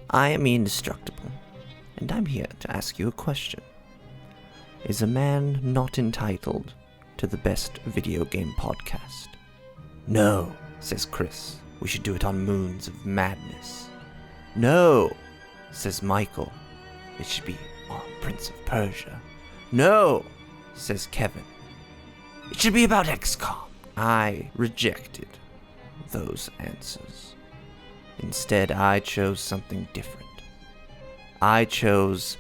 I am indestructible, and I'm here to ask you a question. Is a man not entitled to the best video game podcast? No, says Chris. We should do it on Moons of Madness. No, says Michael. It should be on Prince of Persia. No, says Kevin. It should be about XCOM. I rejected those answers. Instead, I chose something different. I chose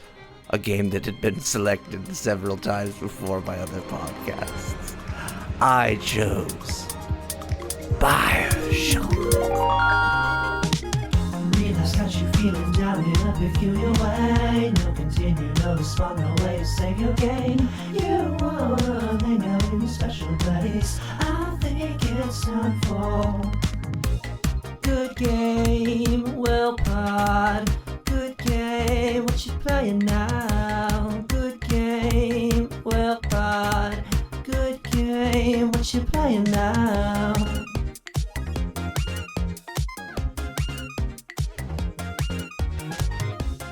a game that had been selected several times before by other podcasts. I chose Bioshock. Realize got you feeling down in a peculiar way. No continue, no respond, no way to save your game. You wanna hang out in a special place. I think it's time for Good Game, well pod. Good game, what you playing now? Good game, well pod. Good game, what you playing now?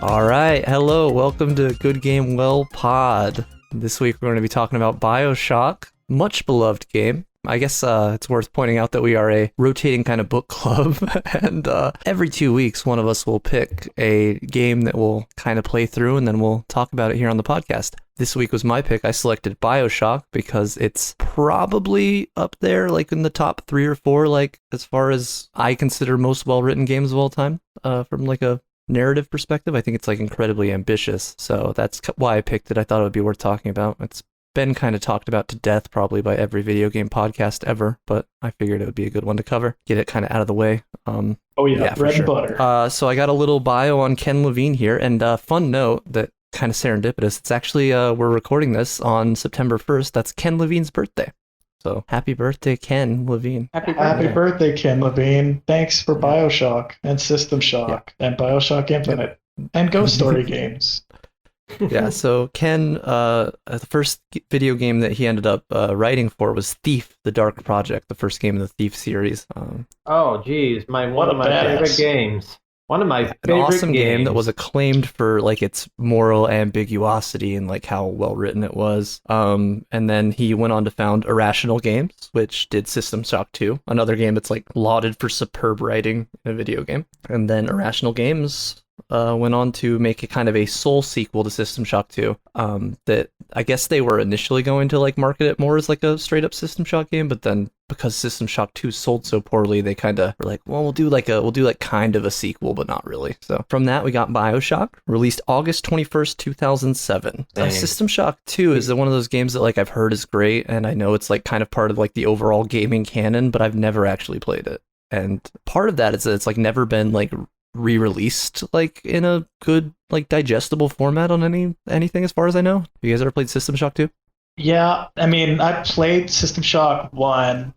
All right, hello, welcome to Good Game Well Pod. This week we're going to be talking about Bioshock, much beloved game. I guess it's worth pointing out that we are a rotating kind of book club, and every 2 weeks one of us will pick a game that we'll kind of play through, and then we'll talk about it here on the podcast. This week was my pick. I selected Bioshock because it's probably up there, like in the top 3 or 4, like as far as I consider most well-written games of all time, from like a narrative perspective. I think it's like incredibly ambitious, so that's why I picked it. I thought it would be worth talking about. It's been kind of talked about to death probably by every video game podcast ever, but I figured it would be a good one to cover, get it kind of out of the way. Oh yeah, bread and butter. So I got a little bio on Ken Levine here, and fun note that kind of serendipitous. It's actually we're recording this on September 1st. That's Ken Levine's birthday. So happy birthday, Ken Levine. Happy birthday, Ken Levine. Thanks for Bioshock and System Shock and Bioshock Infinite and Ghost Story games. Yeah, so Ken, the first video game that he ended up writing for was Thief, the Dark Project, the first game in the Thief series. Oh, geez, one of my favorite games. One of my favorite An awesome games. game that was acclaimed for like its moral ambiguosity and like how well written it was. And then he went on to found Irrational Games, which did System Shock 2, another game that's like lauded for superb writing in a video game. And then Irrational Games went on to make a kind of a soul sequel to System Shock 2 that I guess they were initially going to like market it more as like a straight up System Shock game, but then because System Shock 2 sold so poorly, they kind of were like, well, we'll do like kind of a sequel, but not really. So from that, we got Bioshock, released August 21st, 2007. System Shock 2 is one of those games that like I've heard is great, and I know it's like kind of part of like the overall gaming canon, but I've never actually played it. And part of that is that it's like never been like re-released like in a good like digestible format on anything as far as I know. Have you guys ever played System Shock 2? Yeah, I mean, I played System Shock 1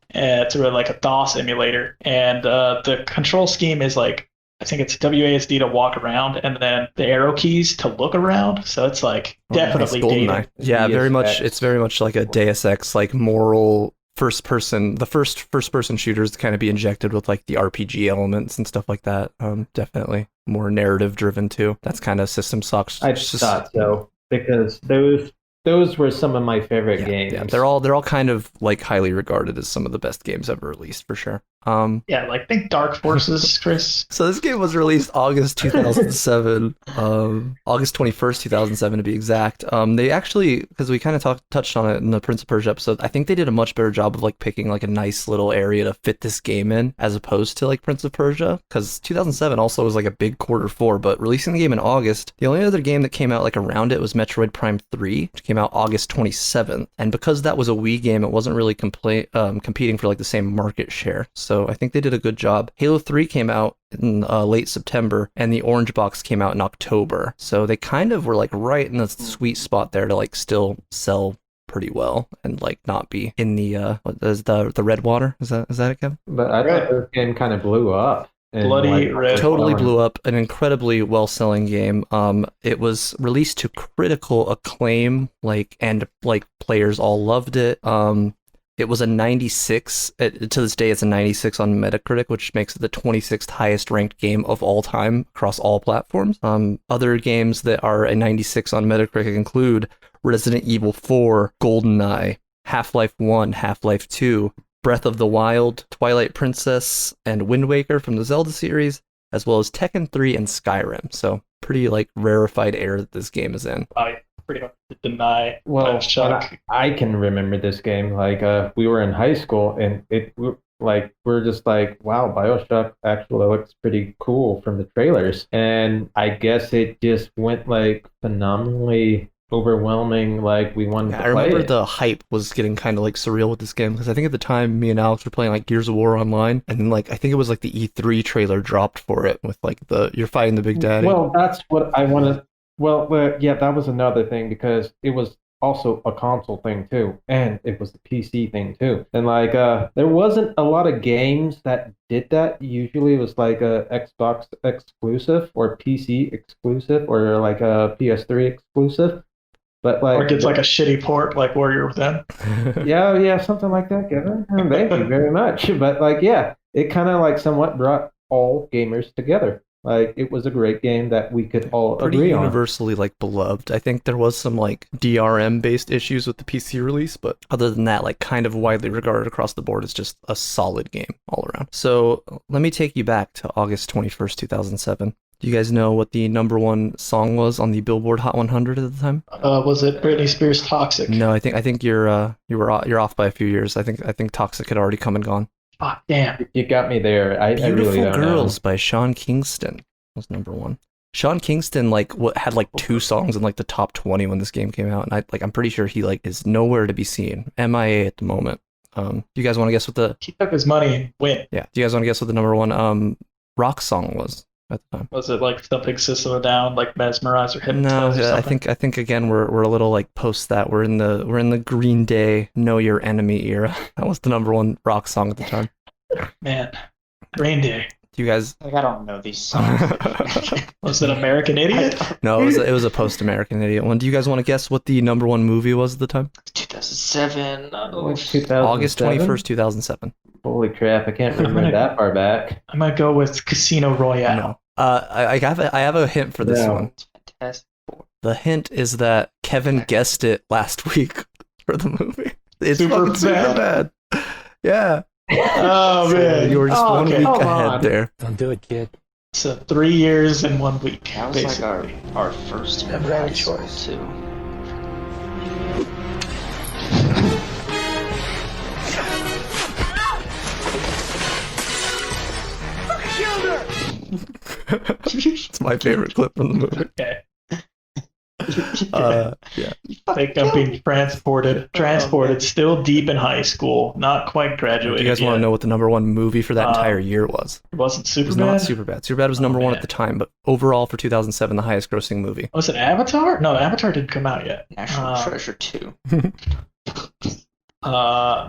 through like a DOS emulator, and the control scheme is like, I think it's WASD to walk around, and then the arrow keys to look around. So it's like definitely dated. Yeah, very much. It's very much like a Deus Ex, like moral first person shooters to kind of be injected with like the RPG elements and stuff like that. Definitely more narrative driven too. That's kind of System Shock. I thought so, because those were some of my favorite games. Yeah, they're all kind of like highly regarded as some of the best games ever released for sure. Yeah, like think Dark Forces, Chris. So this game was released August 2007, August 21st, 2007 to be exact. They actually, because we kind of touched on it in the Prince of Persia episode, I think they did a much better job of like picking like a nice little area to fit this game in, as opposed to like Prince of Persia, because 2007 also was like a big Q4, but releasing the game in August, the only other game that came out like around it was Metroid Prime 3, which came out August 27th, and because that was a Wii game, it wasn't really competing for like the same market share. So I think they did a good job. Halo 3 came out in late September, and the Orange Box came out in October. So they kind of were like right in the sweet spot there to like still sell pretty well and like not be in the what is the red water? Is that it, Kevin? But I thought this game kind of blew up. Bloody red. Totally blew up. An incredibly well-selling game. It was released to critical acclaim, and players all loved it. It was a 96. To this day, it's a 96 on Metacritic, which makes it the 26th highest ranked game of all time across all platforms. Other games that are a 96 on Metacritic include Resident Evil 4, GoldenEye, Half-Life 1, Half-Life 2, Breath of the Wild, Twilight Princess, and Wind Waker from the Zelda series, as well as Tekken 3 and Skyrim. So pretty like rarefied air that this game is in. I pretty much deny Well, Bioshock. I can remember this game. Like, we were in high school, and we're just like, wow, Bioshock actually looks pretty cool from the trailers. And I guess it just went like phenomenally overwhelming. Like, we wanted to I play remember it. the hype was getting kind of like surreal with this game because I think at the time me and Alex were playing like Gears of War online, and then like I think it was like the E3 trailer dropped for it with like you're fighting the Big Daddy. Well, that's what I want to. Well, yeah, that was another thing because it was also a console thing too, and it was a PC thing too. And like, there wasn't a lot of games that did that. Usually, it was like a Xbox exclusive or PC exclusive or like a PS3 exclusive. But like, Or gets like a shitty port like Warrior Within. yeah, something like that, Kevin. Thank you very much. But like, yeah, it kind of like somewhat brought all gamers together. Like, it was a great game that we could all Pretty agree on. universally like beloved. I think there was some like DRM based issues with the PC release, but other than that, like kind of widely regarded across the board as just a solid game all around. So let me take you back to August 21st, 2007. Do you guys know what the number one song was on the Billboard Hot 100 at the time? Was it Britney Spears' Toxic? No, I think you're off by a few years. I think Toxic had already come and gone. Ah, damn. You got me there. I really Beautiful don't Girls by Sean Kingston was number one. Sean Kingston had like 2 songs in like the top 20 when this game came out, and I'm pretty sure he like is nowhere to be seen. MIA at the moment. Do you guys want to guess what the He took his money and went. Do you guys want to guess what the number one rock song was at the time? Was it like something System of a Down, like Mesmerize or No, Hypnotize or something? I think again we're a little like post that. We're in the Green Day Know Your Enemy era. That was the number one rock song at the time. Man, Green Day. Do you guys? Like, I don't know these songs. Was it American Idiot? No, it was a post-American Idiot one. Do you guys want to guess what the number one movie was at the time? 2007. know. 2007? August 21st, 2007. Holy crap! I can't remember that far back. I might go with Casino Royale. No. I have a hint for this No. one. Fantastic. The hint is that Kevin guessed it last week for the movie. It's Super fucking super bad. Yeah. Oh, man. You were just one okay. week Come ahead on. there. Don't do it, kid. So 3 years and 1 week. That was basically. like our first Never had a choice. too. It's my favorite clip from the movie. Okay. Yeah. I think I'm being transported, still deep in high school, not quite Do graduated. you guys want to yet. know what the number one movie for that entire year was? It wasn't It was Superbad? not Superbad. Superbad was number one man. at the time, but overall for 2007, the highest grossing movie. Was it Avatar? No, Avatar didn't come out yet. National Treasure 2.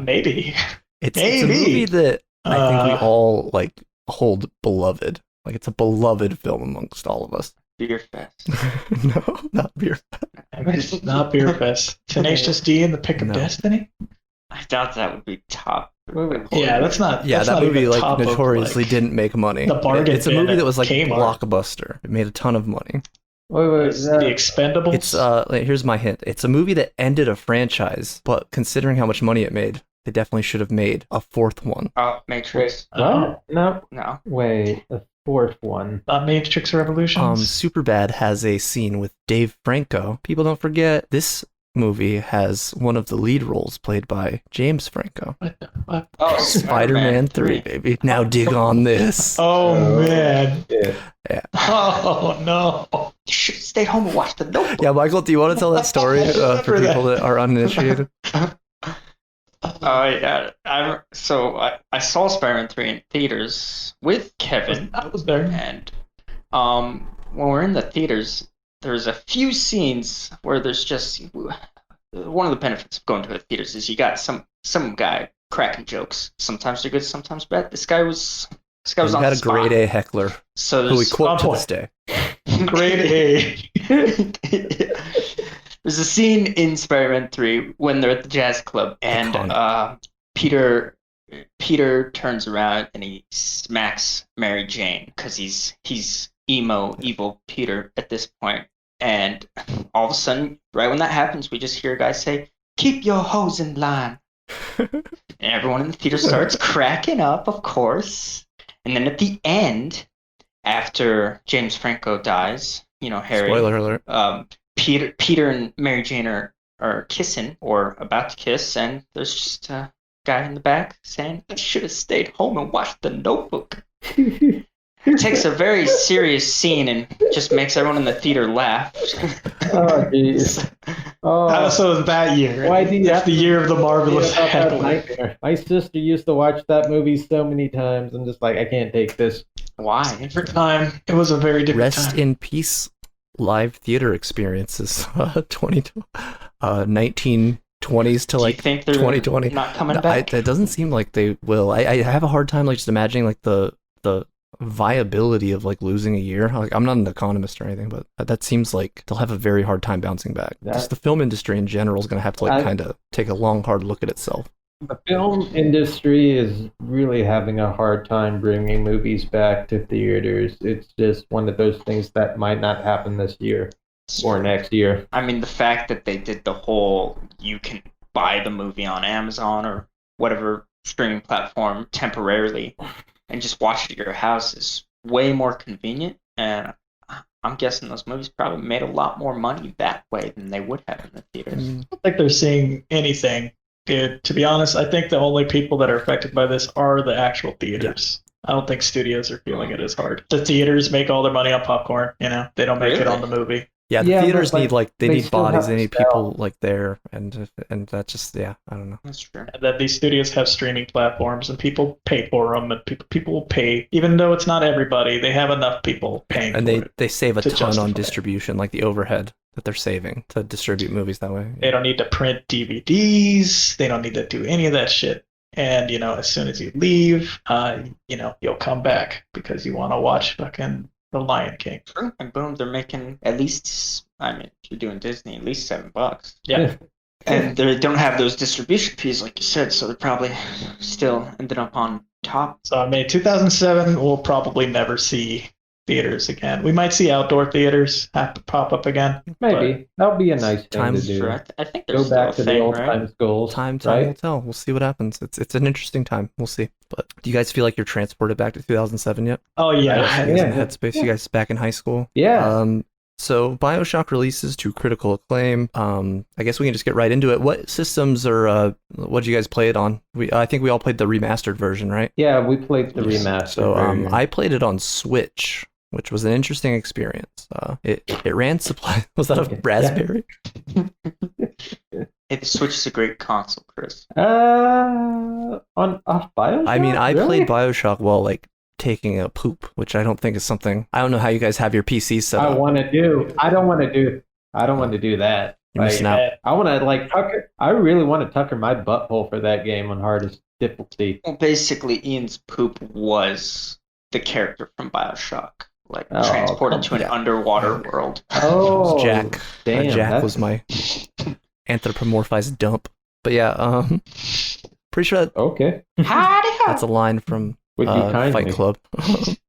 Maybe. It's a Maybe. movie that I think we Uh, all like hold beloved. Like it's a beloved film amongst all of us. Beer Fest. No, not Beer. It's not Beer Fest. Tenacious D and the Pick of No. Destiny? I doubt that would be top. Yeah, that's not. Yeah, that's that not movie even like top of, notoriously like, didn't make money. the bargain It's a bin movie at that was like Kmart. blockbuster. It made a ton of money. Wait, The Expendables. It's here's my hint. It's a movie that ended a franchise, but considering how much money it made, they definitely should have made a fourth one. Oh, Matrix. what? No, No. wait, the fourth one. not Matrix Revolutions. Superbad has a scene with Dave Franco. People don't forget this movie has one of the lead roles played by James Franco. What the fuck? Oh, Spider-Man 3, baby. Now dig on this. Oh man. Yeah. Oh no. You should stay home and watch The Notebook. Yeah, Michael, do you want to tell that story for Remember that. people that are uninitiated? Oh yeah. I saw Spider-Man 3 in theaters with Kevin, I was there. and when we're in the theaters, there's a few scenes where there's just one of the benefits of going to the theaters is you got some guy cracking jokes. Sometimes they're good, sometimes bad. This guy was We on had the a grade spot. A heckler So who we there's quote to boy. this day. Grade A. There's a scene in Spider-Man 3 when they're at the jazz club, and Iconic. Peter turns around and he smacks Mary Jane because he's emo evil Peter at this point. And all of a sudden, right when that happens, we just hear a guy say, "Keep your hose in line." And everyone in the theater starts cracking up, of course. And then at the end, after James Franco dies, Harry. Spoiler alert. Peter and Mary Jane are kissing or about to kiss, and there's just a guy in the back saying, "I should have stayed home and watched The Notebook." It takes a very serious scene and just makes everyone in the theater laugh. Oh, jeez. Oh, So it was that year. why do you It's have the to year of the marvelous about that heckler. nightmare? My sister used to watch that movie so many times. I'm just like, I can't take this. Why? Different time. It was a very different Rest time. in peace, live theater experiences. 1920s to Do you like think they're 2020. not coming back? It doesn't seem like they will. I have a hard time like just imagining like the viability of like losing a year. Like I'm not an economist or anything, but that seems like they'll have a very hard time bouncing back. Just the film industry in general is going to have to like kind of take a long, hard look at itself. The film industry is really having a hard time bringing movies back to theaters. It's just one of those things that might not happen this year or next year. I mean, the fact that they did the whole you can buy the movie on Amazon or whatever streaming platform temporarily and just watch it at your house is way more convenient. And I'm guessing those movies probably made a lot more money that way than they would have in the theaters. I don't think they're seeing anything. Dude, to be honest, I think the only people that are affected by this are the actual theaters. I don't think studios are feeling it as hard. The theaters make all their money on popcorn, they don't make it on the movie. Yeah, the Yeah, theaters but, need like they they need still bodies, have they to need sell. people like there, and that just I don't know. That's true. And that these studios have streaming platforms and people pay for them, and people will pay, even though it's not everybody, they have enough people paying And for it. they save a to ton justify on it. distribution, like the overhead that they're saving to distribute movies that way. They don't need to print DVDs. They don't need to do any of that shit. And, as soon as you leave, you'll come back because you want to watch fucking The Lion King. True. And boom, they're making at least, if you're doing Disney, at least $7. Yeah. And they don't have those distribution fees, like you said, so they're probably still ended up on top. So, 2007, we'll probably never see theaters again. We might see outdoor theaters have to pop up again. Maybe. That would be a nice thing Time to is do. Sure, I think there's Go back still to a the thing, old right? times goals. Time right? will tell. We'll see what happens. It's an interesting time. We'll see. But do you guys feel like you're transported back to 2007 yet? Oh, yeah. You guys in Yeah. headspace? You guys back in high school? Yeah. So Bioshock releases to critical acclaim. I guess we can just get right into it. What systems or what did you guys play it on? I think we all played the remastered version, right? Yeah, we played the remaster. So version. I played it on Switch, which was an interesting experience. It ran supply. Was that a Okay. raspberry? Hey, the Switch is a great console, Chris. on Bioshock? I mean, I Really? played Bioshock while like taking a poop, which I don't think is something. I don't know how you guys have your PC set I up. want to do. I don't want to do that. You're missing out. I want to tucker. I really want to tucker my butthole for that game on hardest difficulty. Well, basically, Ian's poop was the character from Bioshock, Oh, transported to come an underwater world. Oh, Jack. damn, Jack that's- was my anthropomorphized dump. But yeah, pretty sure okay. Howdy ho! that's a line from Would you kindly? Fight Club. Stick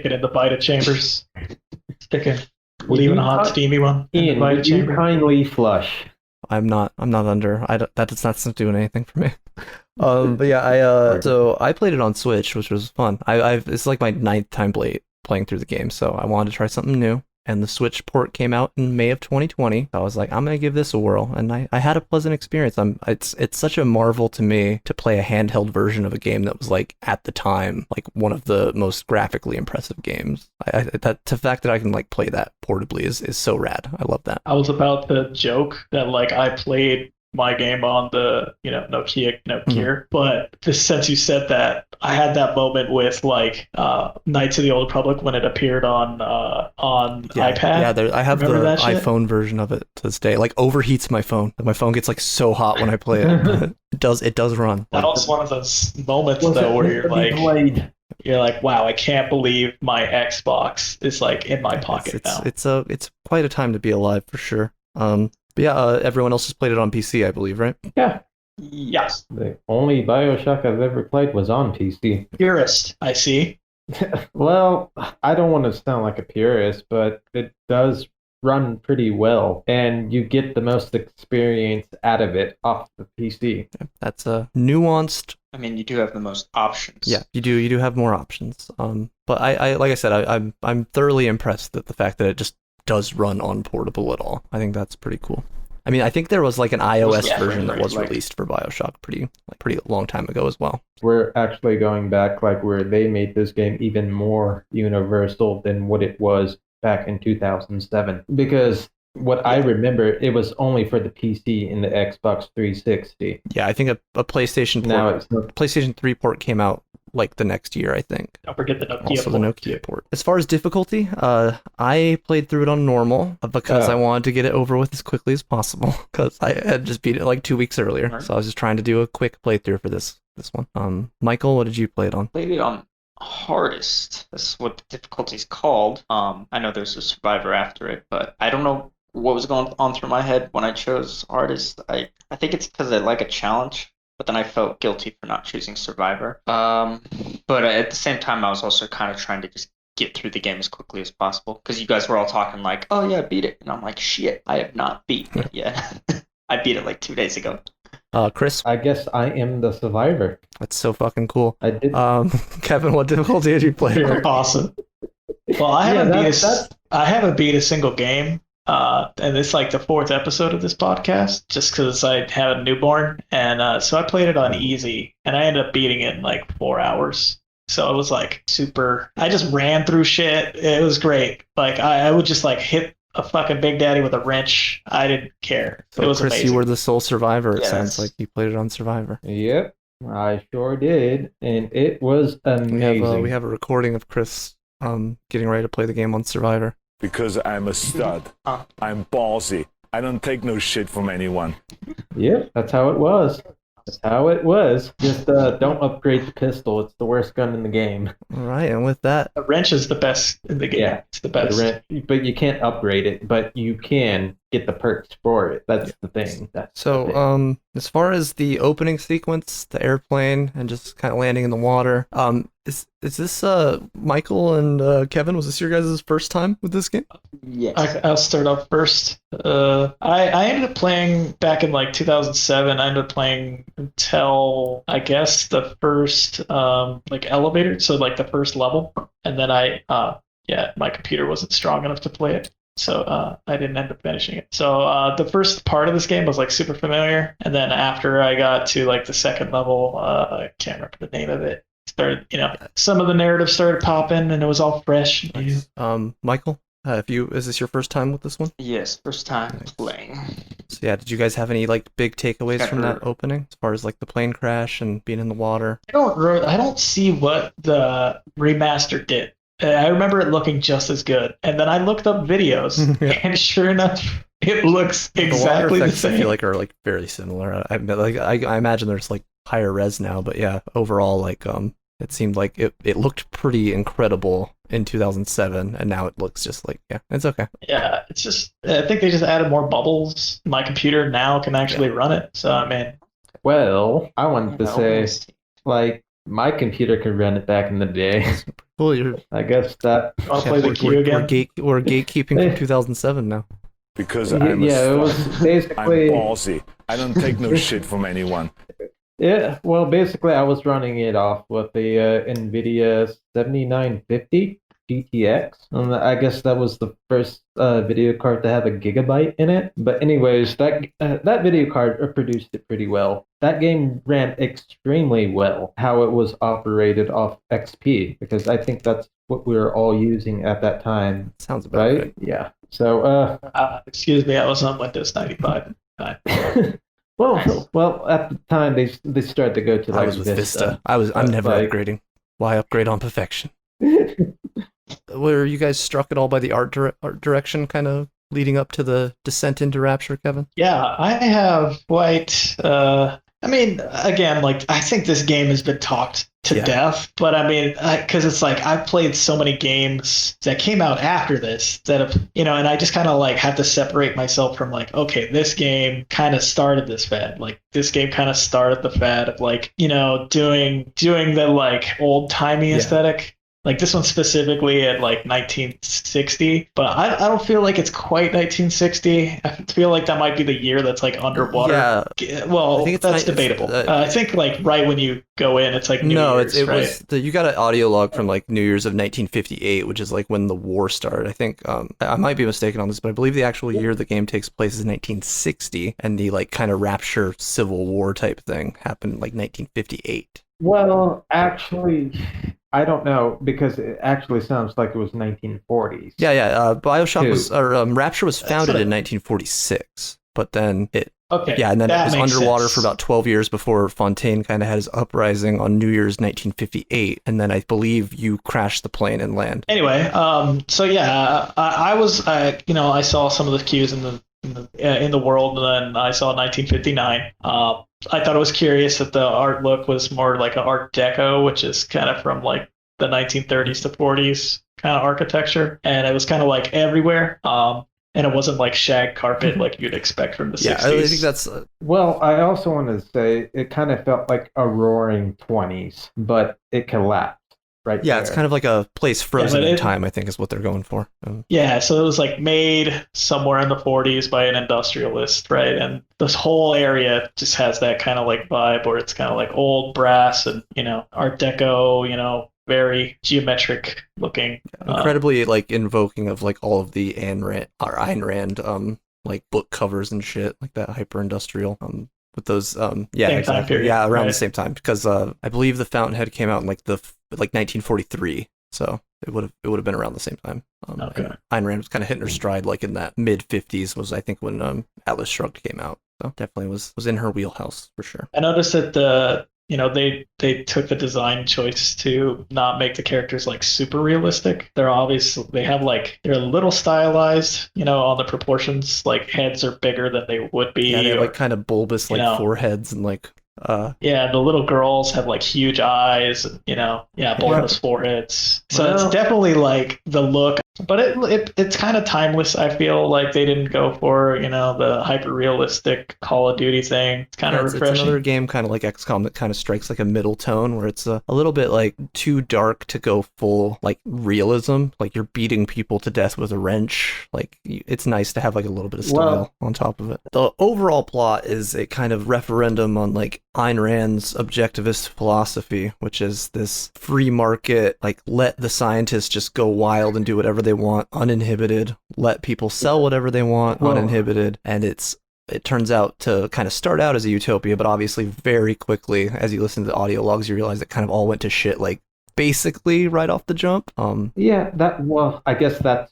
it in the Vita chambers. Would Leaving you a hot, cut- steamy one in the Ian, Vita would you chamber. kindly flush? I'm not under. That's not doing anything for me. But yeah, so I played it on Switch, which was fun. It's like my 9th time playing through the game, so I wanted to try something new. And the Switch port came out in May of 2020. I was like, I'm gonna give this a whirl, and I had a pleasant experience. It's such a marvel to me to play a handheld version of a game that was like at the time like one of the most graphically impressive games. The fact that I can like play that portably is so rad. I love that. I was about to joke that I played my game on the Nokia, but since you said that, I had that moment with Knights of the Old Republic when it appeared on iPad. Yeah, I have the Remember that shit? iPhone version of it to this day. Like overheats my phone. My phone gets like so hot when I play it. But it does run. That was one of those moments Was though it where Blade? you're like, wow, I can't believe my Xbox is in my pocket now. It's quite a time to be alive for sure. But yeah, everyone else has played it on PC, I believe, right? Yeah. Yes. The only Bioshock I've ever played was on PC. Purist, I see. Well, I don't want to sound like a purist, but it does run pretty well, and you get the most experience out of it off the PC. That's a nuanced. I mean, you do have the most options. Yeah, you do. You do have more options. But I like I said, I'm thoroughly impressed at the fact that it just does run on portable at all. I think that's pretty cool. I mean, I think there was like an iOS Yeah, version that was like- released for Bioshock pretty long time ago as well. We're actually going back like where they made this game even more universal than what it was back in 2007. Because what I remember, it was only for the PC and the Xbox 360. Yeah, I think a PlayStation Now port, it's not. PlayStation 3 port came out like the next year, I think. Don't forget the Nokia. Also the port. Nokia port. As far as difficulty, I played through it on normal because I wanted to get it over with as quickly as possible because I had just beat it like 2 weeks earlier. Right. So I was just trying to do a quick playthrough for this one. Michael, what did you play it on? Played it on hardest. That's what the difficulty's called. I know there's a survivor after it, but I don't know what was going on through my head when I chose hardest. I think it's because I like a challenge, but then I felt guilty for not choosing survivor. But at the same time, I was also kind of trying to just get through the game as quickly as possible because you guys were all talking like, "Oh yeah, beat it," and I'm like, "Shit, I have not beaten it yet." I beat it like 2 days ago. Chris, I guess I am the survivor. that's so fucking cool. I did. Kevin, what difficulty did you play on? Awesome. Well, I haven't beat a single game. And it's like the 4th episode of this podcast, just because I had a newborn, and so I played it on easy, and I ended up beating it in like 4 hours. So it was like super. I just ran through shit. It was great. Like I would just like hit a fucking Big Daddy with a wrench. I didn't care. So It was Chris, amazing. you were the sole survivor. It Yes. sounds like you played it on Survivor. Yep, I sure did, and it was amazing. We have a recording of Chris getting ready to play the game on Survivor. Because I'm a stud. I'm ballsy. I don't take no shit from anyone. Yep, that's how it was. That's how it was. Just don't upgrade the pistol. It's the worst gun in the game. All right, and with that, The wrench is the best in the game. Yeah. It's the best. But you can't upgrade it. But you can get the perks for it. That's the thing. That's the thing. so as far as the opening sequence, the airplane and just kind of landing in the water, is this Michael and Kevin? Was this your guys' first time with this game? Yes. I'll start off first. I ended up playing back in like 2007. I ended up playing until I guess the first like elevator, so like the first level, and then my computer wasn't strong enough to play it. So I didn't end up finishing it. So the first part of this game was like super familiar, and then after I got to like the second level, I can't remember the name of it. Started, some of the narrative started popping, and it was all fresh. and new. Michael, is this your first time with this one? Yes, first time Nice. playing. So yeah, did you guys have any like big takeaways Got from that hurt. opening as far as like the plane crash and being in the water? I don't see what the remaster did. I remember it looking just as good, and then I looked up videos, Yeah. and sure enough, it looks The water exactly the effects I same. feel like are like very similar. I imagine there's like higher res now, but yeah, overall like it seemed like it looked pretty incredible in 2007, and now it looks just like it's okay. Yeah, it's just I think they just added more bubbles. My computer now can actually run it, so I mean, Well, I wanted to Yeah, say, almost. like, my computer could run it back in the day. Well, you're I guess that. I'll play the we're, queue again. we're gatekeeping from 2007 now. Because I'm a Yeah, it was stud. I'm basically. ballsy. I don't take no shit from anyone. Yeah, well, basically, I was running it off with the NVIDIA 7950 GTX. And I guess that was the first video card to have a gigabyte in it. But anyways, that video card produced it pretty well. That game ran extremely well, how it was operated off XP, because I think that's what we were all using at that time, Sounds about right? right. Yeah. So, Excuse me, I was on Windows 95. well, at the time they started to go to I like was with Vista. I'm never like- upgrading. Why upgrade on perfection? Were you guys struck at all by the art direction kind of leading up to the descent into Rapture, Kevin? Yeah, I have quite I mean, again, like I think this game has been talked to Yeah. death, but I mean, because it's like I've played so many games that came out after this that have, and I just kind of like have to separate myself from like, okay, this game kind of started this fad. Like this game kind of started the fad of like, doing the like old timey Yeah. aesthetic. Like this one specifically at like 1960, but I don't feel like it's quite 1960. I feel like that might be the year that's like underwater. Yeah. Well, I think it's that's it's, debatable. I think like right when you go in, it's like New No, Year's, it right? was you got an audio log from like New Year's of 1958, which is like when the war started. I think I might be mistaken on this, but I believe the actual year the game takes place is 1960, and the like kind of Rapture Civil War type thing happened like 1958. Well, actually, I don't know because it actually sounds like it was 1940s. Yeah. Bioshock Two. was or Rapture was founded what in 1946, but then it Okay. yeah, and then it that was makes underwater sense. for about 12 years before Fontaine kind of had his uprising on New Year's 1958, and then I believe you crashed the plane and land. Anyway, so yeah, I was, I saw some of the cues in the world, and then I saw 1959. I thought it was curious that the art look was more like an Art Deco, which is kind of from like the 1930s to 40s kind of architecture, and it was kind of like everywhere. And it wasn't like shag carpet like you'd expect from the 60s. Yeah, I think that's Well, I also wanted to say it kind of felt like a roaring 20s, but it collapsed right yeah, there. it's kind of like a place frozen but in it- time, I think is what they're going for. Yeah, so it was like made somewhere in the 40s by an industrialist, right? And this whole area just has that kind of like vibe where it's kind of like old brass and, Art Deco, very geometric looking. Incredibly like invoking of like all of the Ayn Rand like book covers and shit, like that hyper industrial with those yeah, Same time exactly. period, Yeah, around the right? same time, because I believe the Fountainhead came out in like 1943, so it would have been around the same time. Okay. And Ayn Rand was kind of hitting her stride like in that mid 50s was I think when Atlas Shrugged came out, so definitely was in her wheelhouse for sure. I noticed that they took the design choice to not make the characters like super realistic. They're a little stylized, on the proportions. Like heads are bigger than they would be. Yeah, they have or- like kind of bulbous like foreheads and like Yeah, the little girls have like huge eyes, bulbous foreheads. So it's definitely like the look, but it's kind of timeless. I feel like they didn't go for, the hyper realistic Call of Duty thing. It's kind of it's refreshing. another game kind of like XCOM that kind of strikes like a middle tone where it's a little bit like too dark to go full like realism, like you're beating people to death with a wrench. Like it's nice to have like a little bit of style on top of it. The overall plot is a kind of referendum on like Ayn Rand's objectivist philosophy, which is this free market, like let the scientists just go wild and do whatever they want uninhibited, let people sell whatever they want uninhibited, and it turns out to kind of start out as a utopia, but obviously very quickly, as you listen to the audio logs, you realize it kind of all went to shit, like basically right off the jump. Yeah, I guess that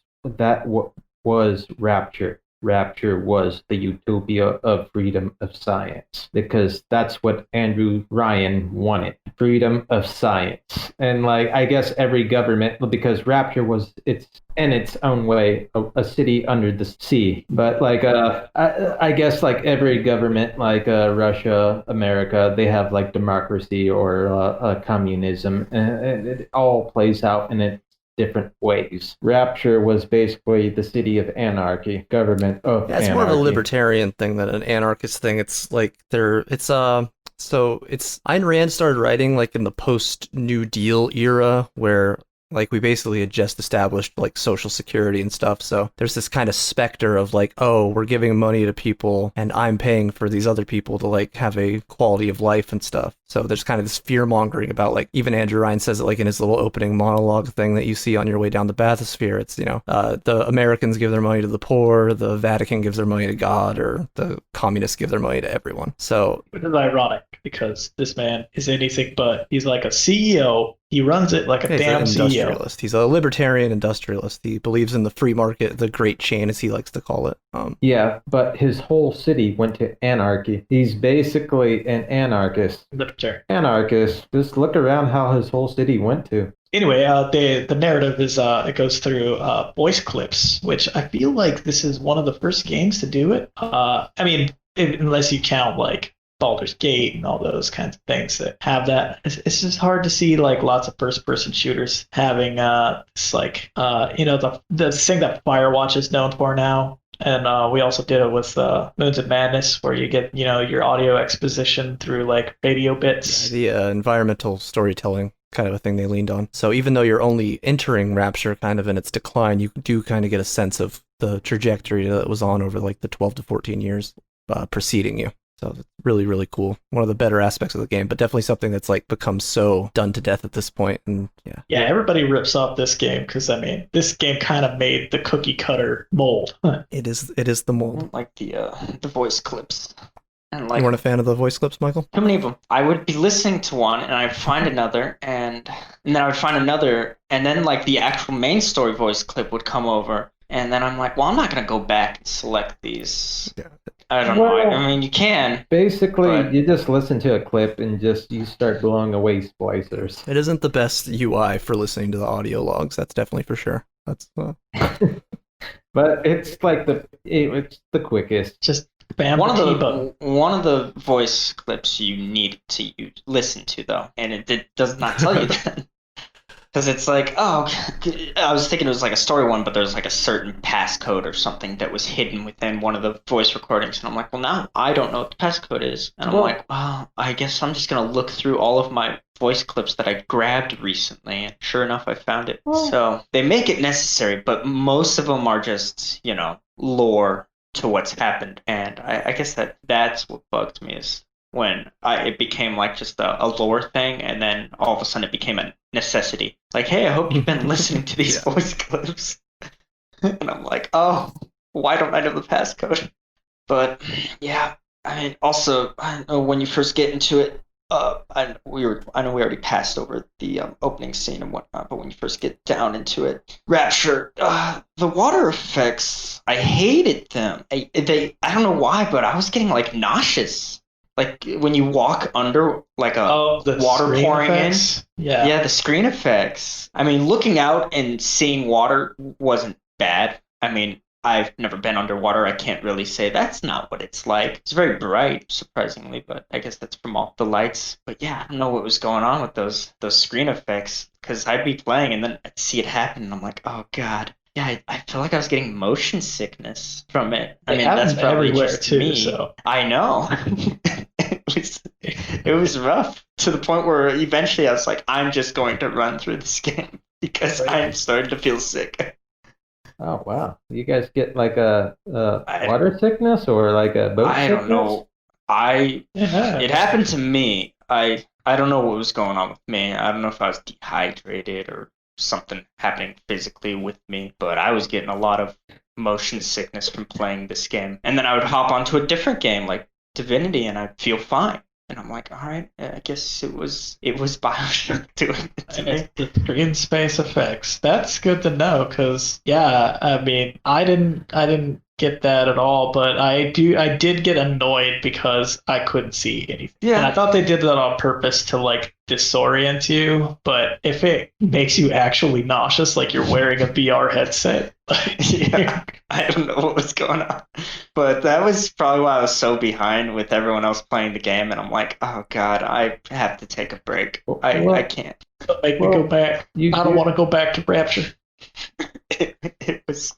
was Rapture. Rapture was the utopia of freedom of science because that's what Andrew Ryan wanted, freedom of science. And like I guess every government, because Rapture was in its own way a city under the sea, but like I guess like every government, like Russia, America, they have like democracy or communism, and it all plays out in its different ways. Rapture was basically the city of anarchy, government of anarchy. It's more of a libertarian thing than an anarchist thing. It's like so it's Ayn Rand started writing like in the post New Deal era where like we basically had just established like social security and stuff. So there's this kind of specter of like, oh, we're giving money to people and I'm paying for these other people to like have a quality of life and stuff. So there's kind of this fear mongering about like, even Andrew Ryan says it like in his little opening monologue thing that you see on your way down the bathysphere. It's, the Americans give their money to the poor, the Vatican gives their money to God, or the communists give their money to everyone. So Which is ironic because this man is anything but. He's like a CEO. He runs it like a he's damn an CEO. industrialist. He's a libertarian industrialist. He believes in the free market, the great chain, as he likes to call it. Yeah, but his whole city went to anarchy. He's basically an anarchist. Libertarian. Anarchist. Just look around how his whole city went to. Anyway, the narrative is it goes through voice clips, which I feel like this is one of the first games to do it. I mean, unless you count like Baldur's Gate and all those kinds of things that have that. It's just hard to see like lots of first-person shooters having this like the thing that Firewatch is known for now. And we also did it with Moons of Madness, where you get your audio exposition through like radio bits. The environmental storytelling kind of a thing they leaned on. So even though you're only entering Rapture kind of in its decline, you do kind of get a sense of the trajectory that it was on over like the 12 to 14 years preceding you. So it's really, really cool. One of the better aspects of the game, but definitely something that's like become so done to death at this point. And yeah. Yeah, everybody rips off this game because I mean, this game kind of made the cookie cutter mold. It is the mold. Like the voice clips. And like, you weren't a fan of the voice clips, Michael? Too many of them. I would be listening to one, and I'd find another, and then I would find another, and then like the actual main story voice clip would come over, and then I'm like, well, I'm not gonna go back and select these. Yeah. I don't know. I mean, you can. Basically, but... you just listen to a clip and you start blowing away splicers. It isn't the best UI for listening to the audio logs. That's definitely for sure. That's. But it's like it's the quickest. Just one of the voice clips you need to listen to though, and it does not tell you that. Because it's like, oh, I was thinking it was like a story one, but there's like a certain passcode or something that was hidden within one of the voice recordings. And I'm like, well, now I don't know what the passcode is. And I'm like, well, I guess I'm just going to look through all of my voice clips that I grabbed recently. And sure enough, I found it. So they make it necessary, but most of them are just, lore to what's happened. And I guess that's what bugged me is when it became like just a lore thing, and then all of a sudden it became a necessity. Like, hey, I hope you've been listening to these voice clips. And I'm like, oh, why don't I know the passcode? But yeah, I mean, also, I know when you first get into it, I know we already passed over the opening scene and whatnot, but when you first get down into it, Rapture, the water effects, I hated them. I don't know why, but I was getting like nauseous. Like when you walk under like the water pouring effects? in. Yeah, the screen effects. I mean, looking out and seeing water wasn't bad. I mean, I've never been underwater. I can't really say that's not what it's like. It's very bright, surprisingly, but I guess that's from all the lights. But yeah, I don't know what was going on with those screen effects, because I'd be playing and then I'd see it happen and I'm like, oh god. Yeah, I feel like I was getting motion sickness from it. I mean, that's probably just too, me. So. I know. It was rough to the point where eventually I was like, I'm just going to run through this game because I'm starting to feel sick. Oh wow! You guys get like a water sickness or like a boat sickness? I don't know. It happened to me. I don't know what was going on with me. I don't know if I was dehydrated or something happening physically with me, but I was getting a lot of motion sickness from playing this game. And then I would hop onto a different game like Divinity and I'd feel fine. And I'm like, all right, I guess it was Bioshock doing it to me. The screen space effects. That's good to know, because I mean, I didn't get that at all, but I did get annoyed because I couldn't see anything. Yeah. And I thought they did that on purpose to like disorient you, but if it makes you actually nauseous, like you're wearing a VR headset. Yeah, I don't know what was going on. But that was probably why I was so behind with everyone else playing the game, and I'm like, oh god, I have to take a break. I can't. Don't make me go back. I don't want to go back to Rapture. It was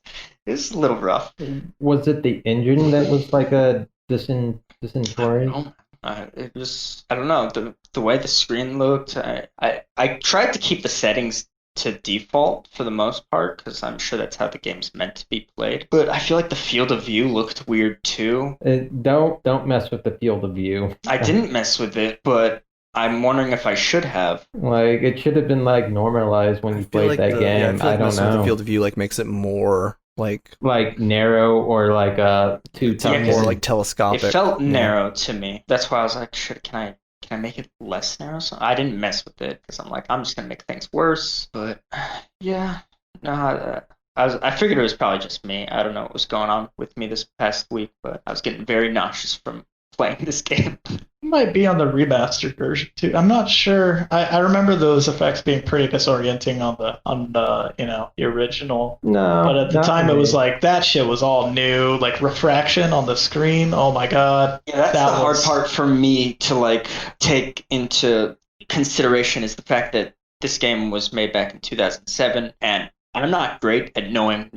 a little rough. Was it the engine that was like a dysentery? It was, I don't know, the way the screen looked. I tried to keep the settings to default for the most part, because I'm sure that's how the game's meant to be played. But I feel like the field of view looked weird too. Don't mess with the field of view. I didn't mess with it, but I'm wondering if I should have. Like, it should have been like normalized when you played that game. Yeah, I feel like I don't know. The field of view like makes it more like narrow or like more like telescopic. It felt narrow to me. That's why I was like, can I make it less narrow? So I didn't mess with it because I'm like, I'm just gonna make things worse. But yeah, no, I figured it was probably just me. I don't know what was going on with me this past week, but I was getting very nauseous from playing this game. might be on the remastered version too. I'm not sure. I remember those effects being pretty disorienting on the the original. No, But at the not time, for it was me. like that shit was all new, like refraction on the screen. Oh my god. Yeah, that's That the hard was- part for me to like take into consideration is the fact that this game was made back in 2007, and I'm not great at knowing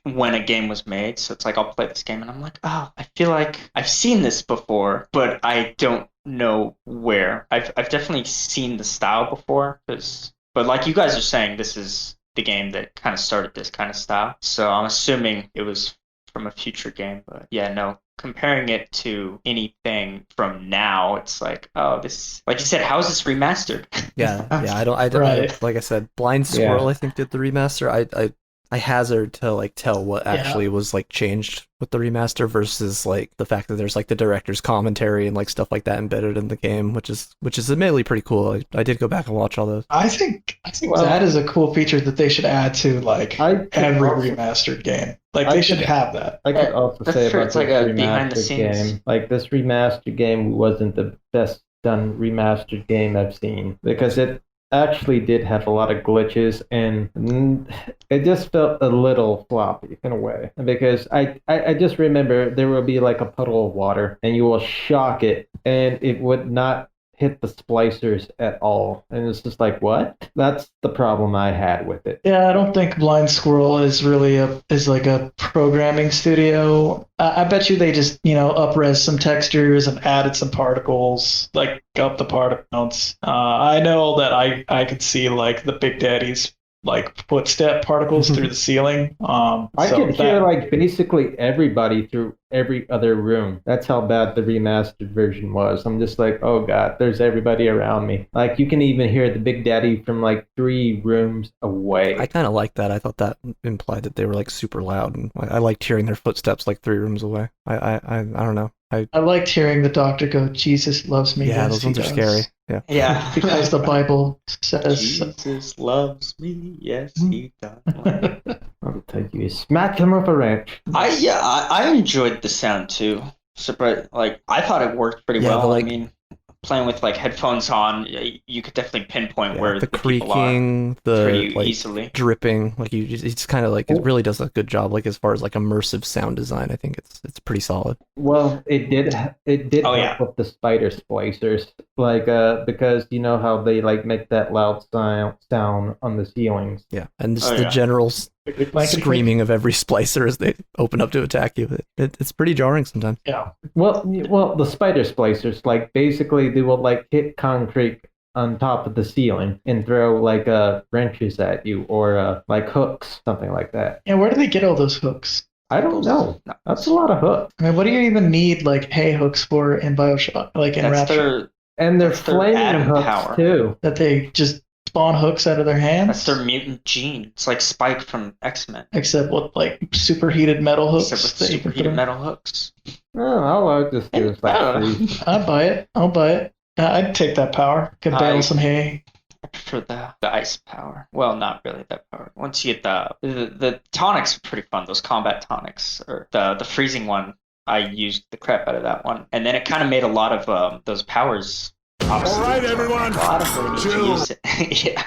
when a game was made. So it's like I'll play this game and I'm like, oh, I feel like I've seen this before, but I don't know where. I've definitely seen the style before, but like you guys are saying, this is the game that kind of started this kind of style. So I'm assuming it was from a future game, but yeah, no. Comparing it to anything from now, it's like, oh, this, like you said, how is this remastered? Yeah, I don't, Right. like I said, Blind Squirrel, Yeah. I think, did the remaster. I hazard to like tell what actually was like changed with the remaster versus like the fact that there's like the director's commentary and like stuff like that embedded in the game, which is admittedly pretty cool. I did go back and watch all those. I think Well- that is a cool feature that they should add to like I could every also- remastered game. Like I they should could- have that. I could also That's say true. about It's this like a behind the remastered scenes. game. Like this remastered game wasn't the best done remastered game I've seen because it actually did have a lot of glitches and it just felt a little floppy in a way because I just remember there will be like a puddle of water and you will shock it and it would not hit the splicers at all, and it's just like, what? That's the problem I had with it. Yeah, I don't think Blind Squirrel is really like a programming studio. I bet you they just up-res some textures and added some particles, like up the particle counts. I know that I could see like the Big Daddy's like footstep particles through the ceiling. I so could hear that- like basically everybody through every other room. That's how bad the remastered version was. I'm just like, oh god, there's everybody around me. Like you can even hear the Big Daddy from like 3 rooms away. I kind of liked that. I thought that implied that they were like super loud, and I liked hearing their footsteps like 3 rooms away. I don't know. I liked hearing the doctor go, "Jesus loves me." Yeah, yes, those he ones are does." scary. Yeah. Yeah. Because the Bible says. Jesus loves me, yes he does. I'll tell you, smack him with a wrench. I enjoyed the sound too. Surprised, like I thought it worked pretty Yeah, well. but, like- I mean, playing with like headphones on, you could definitely pinpoint Yeah, where the people are creaking, the pretty like easily. dripping, like it's kind of like it really does a good job. Like as far as like immersive sound design, I think it's pretty solid. Well, it did Oh, help yeah. with the spider splicers, like because you know how they like make that loud sound on the ceilings. Yeah, and just Oh, the yeah. general Blanket screaming of every splicer as they open up to attack you. It's pretty jarring sometimes. Yeah. Well, the spider splicers, like basically they will like hit concrete on top of the ceiling and throw like wrenches at you or like hooks, something like that. Yeah, where do they get all those hooks? I don't know. No, That's a lot of hooks, I mean, what do you even need like hay hooks for in Bioshock? Like in that's Rapture? their and they're That's their flaming atom hooks power. too. That they just spawn hooks out of their hands? that's their mutant gene. It's like Spike from X-Men, Except with like superheated metal hooks. except with that you can superheated throw. metal hooks. Oh, all I just do is I like don't know. freeze. I'd buy it. I'll buy it. I'd take that power. Could bale I- some hay. I prefer the ice power. Well, not really that power. Once you get the tonics are pretty fun. Those combat tonics, or the freezing one, I used the crap out of that one, and then it kind of made a lot of those powers obsolete. All right, everyone, A lot of them chill. use it. Yeah,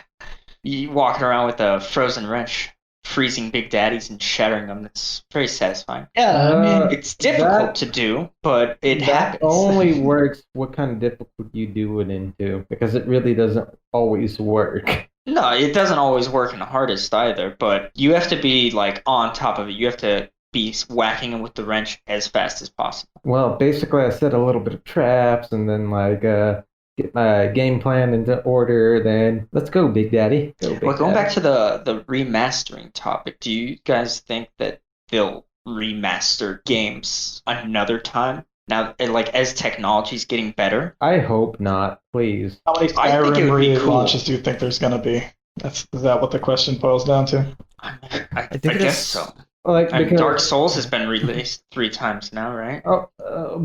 you walking around with a frozen wrench, freezing Big Daddies and shattering them. It's very satisfying. Yeah, I mean, It's difficult that- to do, but it That happens. only works what kind of difficult you do it into, because it really doesn't always work. No, it doesn't always work in the hardest either, but you have to be like on top of it. You have to be whacking it with the wrench as fast as possible. Well, basically, I set a little bit of traps and then like get my game plan into order. Then let's go, Big Daddy. Go, Big Well, going Daddy. back to the remastering topic, do you guys think that they'll remaster games another time? Now, like as technology's getting better, I hope not, please. how many I think it Skyrim would be cool. relaunches do you think there's going to be? Is that what the question boils down to? I think guess it's- so. Like I mean, because Dark Souls has been released 3 times now, right?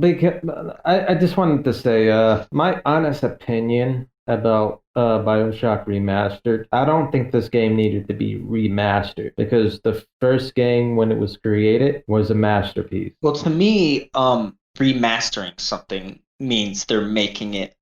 because I just wanted to say my honest opinion about Bioshock Remastered. I don't think this game needed to be remastered because the first game when it was created was a masterpiece. Well, to me, remastering something means they're making it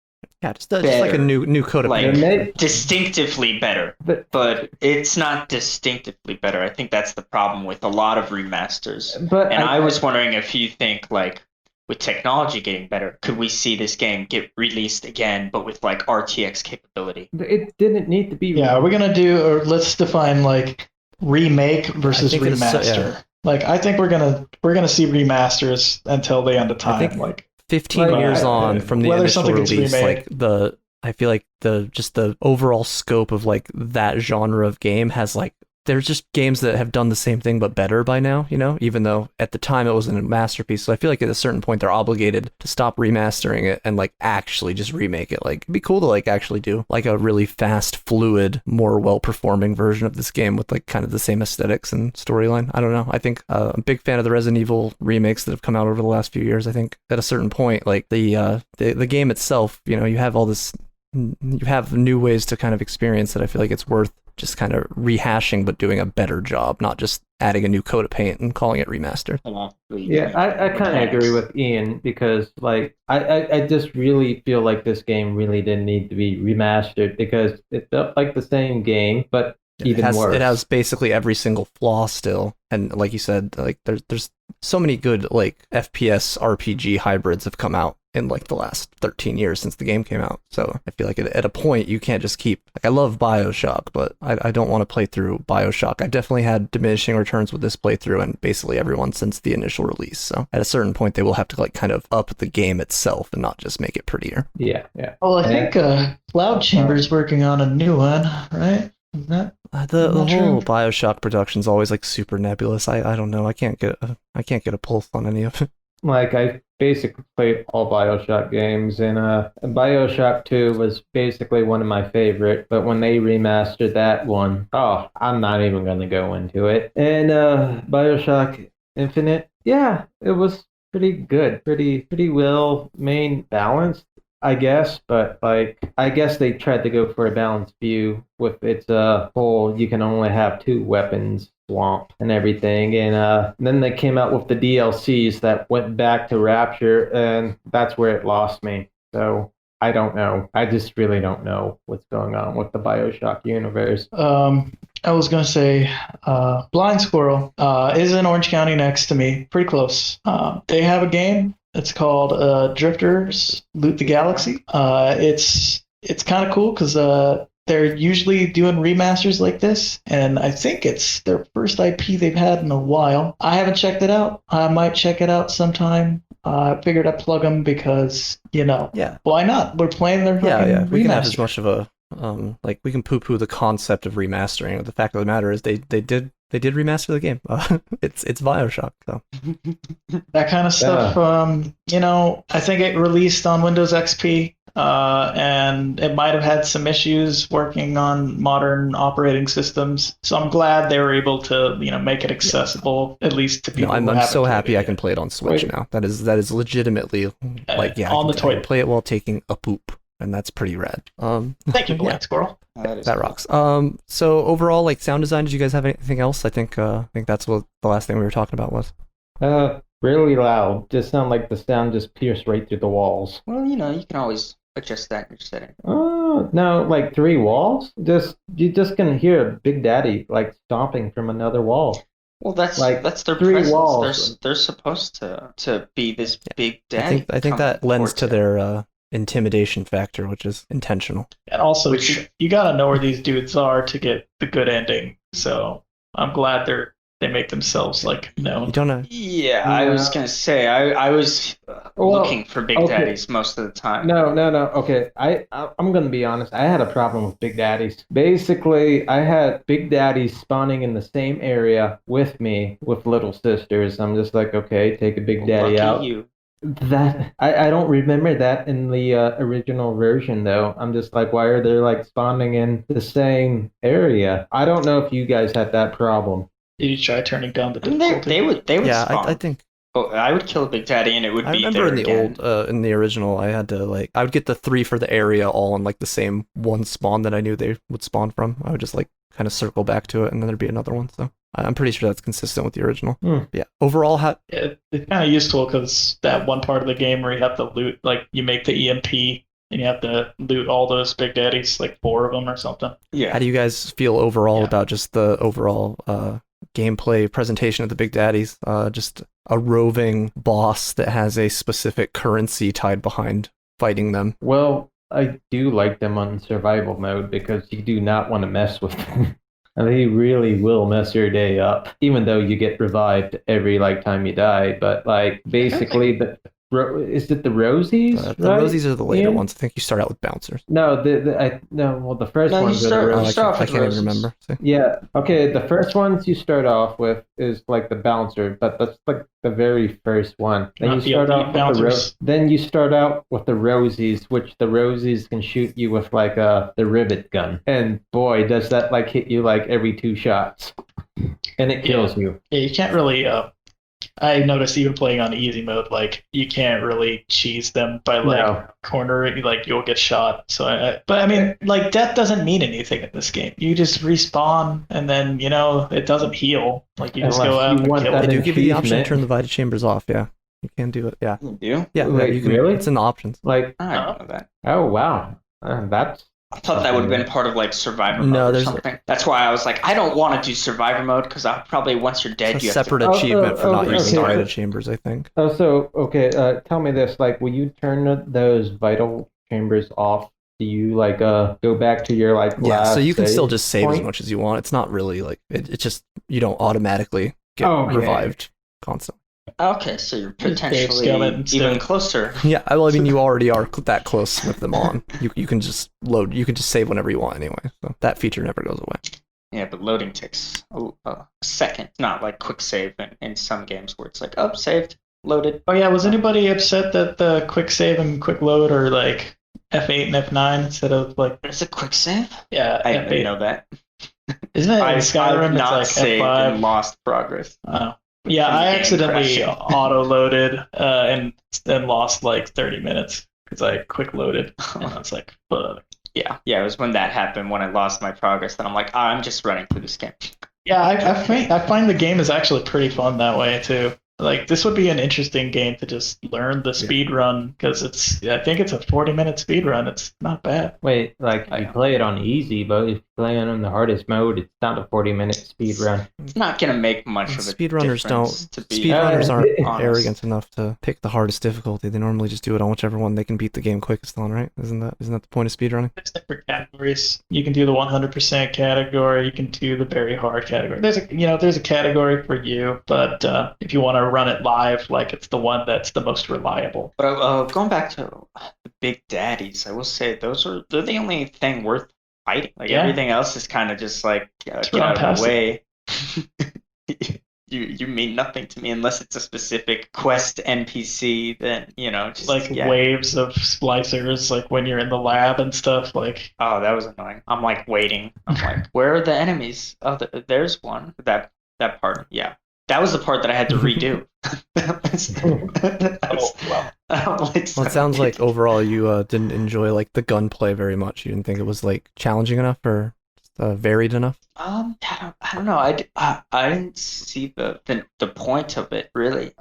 Yeah, just like a new code of like paint. distinctively better. But it's not distinctively better. I think that's the problem with a lot of remasters. But And I was wondering if you think like with technology getting better, could we see this game get released again, but with like RTX capability? it didn't need to be. Yeah, we're gonna do, or let's define like remake versus I think it's remaster. Like I think we're gonna see remasters until the end of time. think Like 15 Like, years on from the whether initial something gets release, remade. like I feel like the overall scope of like that genre of game has like there's just games that have done the same thing but better by now, you know, even though at the time it wasn't a masterpiece. So I feel like at a certain point they're obligated to stop remastering it and like actually just remake it. Like it'd be cool to like actually do like a really fast, fluid, more well-performing version of this game with like kind of the same aesthetics and storyline. I don't know. I think I'm a big fan of the Resident Evil remakes that have come out over the last few years. I think at a certain point, like the game itself, you know, you have all this, you have new ways to kind of experience it. I feel like it's worth just kind of rehashing but doing a better job, not just adding a new coat of paint and calling it remastered. Yeah, I kind of agree with Ian because like I just really feel like this game really didn't need to be remastered because it felt like the same game but even worse. It has basically every single flaw still, and like you said, like there's so many good like FPS RPG hybrids have come out in like the last 13 years since the game came out. So I feel like at a point you can't just keep like, I love Bioshock, but I don't want to play through Bioshock. I've definitely had diminishing returns with this playthrough and basically everyone since the initial release. So at a certain point they will have to like kind of up the game itself and not just make it prettier. Yeah. well, I think Cloud Chamber's working on a new one, right? Is that The not whole true? Bioshock production's always like super nebulous. I don't know. I can't get a pulse on any of it. Like I basically played all BioShock games and BioShock 2 was basically one of my favorite, but when they remastered that one, oh, I'm not even gonna go into it. And BioShock Infinite, yeah, it was pretty good, pretty well main balanced, I guess, but like I guess they tried to go for a balanced view with its whole you can only have two weapons swamp and everything, and then they came out with the DLCs that went back to Rapture, and that's where it lost me. So I don't know. I just really don't know what's going on with the BioShock universe. I was gonna say, Blind Squirrel is in Orange County next to me, pretty close. They have a game. It's called Drifters Loot the Galaxy. It's kind of cool because they're usually doing remasters like this, and I think it's their first IP they've had in a while. I haven't checked it out. I might check it out sometime. I figured I'd plug them because, you know, Yeah. why not? We're playing their Yeah. fucking We can have as remaster. much of a like we can poo-poo the concept of remastering. The fact of the matter is they did remaster the game. It's Bioshock. So That kind of stuff. You know, I think it released on Windows XP, and it might have had some issues working on modern operating systems. So I'm glad they were able to, you know, make it accessible at least to people. I'm who haven't so played happy it I yet. can play it on Switch now. That is legitimately like on the I can toilet. play it while taking a poop, and that's pretty rad. Thank you, Blind yeah. Squirrel. That rocks. So overall, like sound design, did you guys have anything else? I think that's what the last thing we were talking about was. Really loud. Just sound like the sound just pierced right through the walls. Well, you know, you can always adjust that in your setting. Oh, no, like 3 walls? You just can hear Big Daddy like stomping from another wall. Well, that's Like, their 3 presence. walls. They're supposed to be this big daddy. I think that coming lends to towards you. their intimidation factor, which is intentional. And also, you gotta know where these dudes are to get the good ending. So I'm glad they make themselves like known. You don't know. Yeah, I was gonna say I was looking for big okay. daddies most of the time. No. Okay, I'm gonna be honest. I had a problem with Big Daddies. Basically, I had Big Daddies spawning in the same area with me with little sisters. I'm just like, okay, take a Big Daddy Lucky out. you. That I don't remember that in the original version though. I'm just like, why are they like spawning in the same area? I don't know if you guys had that problem. Did you try turning down the I mean, difficulty? they would Yeah, spawn. I think. Oh, I would kill a big daddy and it would I be remember there in the again. old, in the original, I had to like, I would get the 3 for the area all in like the same one spawn that I knew they would spawn from. I would just like kind of circle back to it, and then there'd be another one. So I'm pretty sure that's consistent with the original. Hmm. Yeah. Overall, It's kind of useful because that one part of the game where you have to loot, like you make the EMP and you have to loot all those big daddies, like 4 of them or something. Yeah. how do you guys feel overall Yeah. about just the overall gameplay presentation of the Big Daddies? Just a roving boss that has a specific currency tied behind fighting them. Well, I do like them on survival mode because you do not want to mess with them. And they really will mess your day up, even though you get revived every time you die. But basically, is it the Rosies? The Rosies are the later Ian? ones. I think you start out with bouncers. No, the first No, you ones are the start- Rosies. start off I with can't even Roses. remember. See? Yeah. Okay. The first ones you start off with is the bouncer, but that's the very first one. Then Not you the start elite out bouncers. Then you start out with the Rosies, which the Rosies can shoot you with the rivet gun, and boy, does that hit you every 2 shots, and it kills you. Yeah, you can't really. I noticed even playing on easy mode, you can't really cheese them by No. cornering. You'll get shot. So, but I mean, death doesn't mean anything in this game. You just respawn, and then it doesn't heal. You just go Unless out you and want kill that They it. do give you the option to achievement. turn the Vita chambers off. Yeah, you can do it. Yeah, You do? yeah. Wait, You can, really? It's in the options. I didn't know that. Oh wow, that's I thought that would have been part of Survivor No, mode or there's- something. That's why I was I don't want to do Survivor mode because I'll probably once you're dead It's a you have separate to. achievement for not okay. using the Vita chambers, I think. oh so okay. Tell me this: will you turn those vital chambers off? Do you go back to your Yeah, last so you can still save just save as point? much as you want. It's not really it's just you don't automatically get Okay. revived constantly. Okay, so you're Dave potentially Scummett instead. even closer. Yeah, I mean you already are that close with them on. You can just load. You can just save whenever you want anyway. So that feature never goes away. Yeah, but loading takes a second. It's not quick save in some games where it's oh, saved, loaded. Oh yeah, was anybody upset that the quick save and quick load are F8 and F9 instead of There's a quick save? yeah I F8? didn't know that. Isn't it in I've Skyrim? not It's saved F5. and lost progress. Oh. Yeah, From the I game accidentally crashing. auto-loaded and then lost 30 minutes because I quick loaded. And I was fuck. Yeah, it was when that happened when I lost my progress. Then I'm I'm just running through this game. Yeah, I find the game is actually pretty fun that way too. This would be an interesting game to just learn the speed run because I think it's a 40-minute speed run. It's not bad. Wait, you play it on easy, but if you play it on the hardest mode, it's not a 40-minute speed run. It's not gonna make much of a Speedrunners difference to be Speedrunners aren't honest. arrogant enough to pick the hardest difficulty. They normally just do it on whichever one they can beat the game quickest on, right? Isn't that the point of speedrunning? There's different categories. You can do the 100% category. You can do the very hard category. There's a category for you, but if you want to run it live, it's the one that's the most reliable. But going back to the big daddies, I will say they're the only thing worth fighting. Yeah. Everything else is kind of just get run out of past the way. You mean nothing to me unless it's a specific quest NPC. Then just Waves of splicers, when you're in the lab and stuff. Oh, that was annoying. I'm waiting. I'm where are the enemies? Oh, there's one. That part. Yeah. That was the part that I had to redo. Well, it sounds like overall you didn't enjoy the gunplay very much. You didn't think it was challenging enough or varied enough. I don't know. I didn't see the point of it really.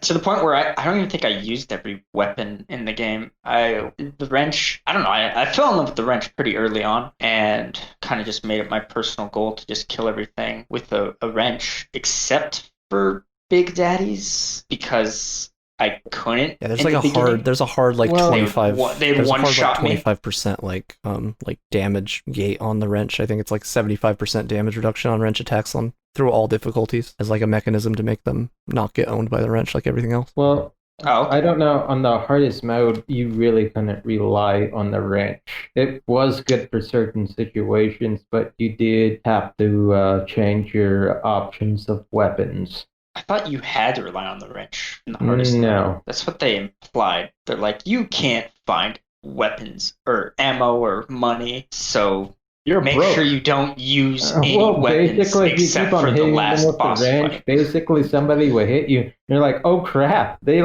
To the point where I don't even think I used every weapon in the game. The wrench, I don't know, I fell in love with the wrench pretty early on and kind of just made it my personal goal to just kill everything with a wrench, except for Big Daddies, because I couldn't. Yeah, there's in the beginning. there's a hard Well, 25 they there's a hard, one-shot me. 25% damage gate on the wrench. I think it's 75% damage reduction on wrench attacks through all difficulties as a mechanism to make them not get owned by the wrench like everything else. Well, Oh, okay. I don't know. On the hardest mode, you really couldn't rely on the wrench. It was good for certain situations, but you did have to change your options of weapons. I thought you had to rely on the wrench in the hardest. No. That's what they implied. They're you can't find weapons or ammo or money, so You're make broke. sure you don't use any Well, weapons basically, if you except keep on for the hitting them last with boss the wrench, fight. basically somebody will hit you. You're like, oh crap! They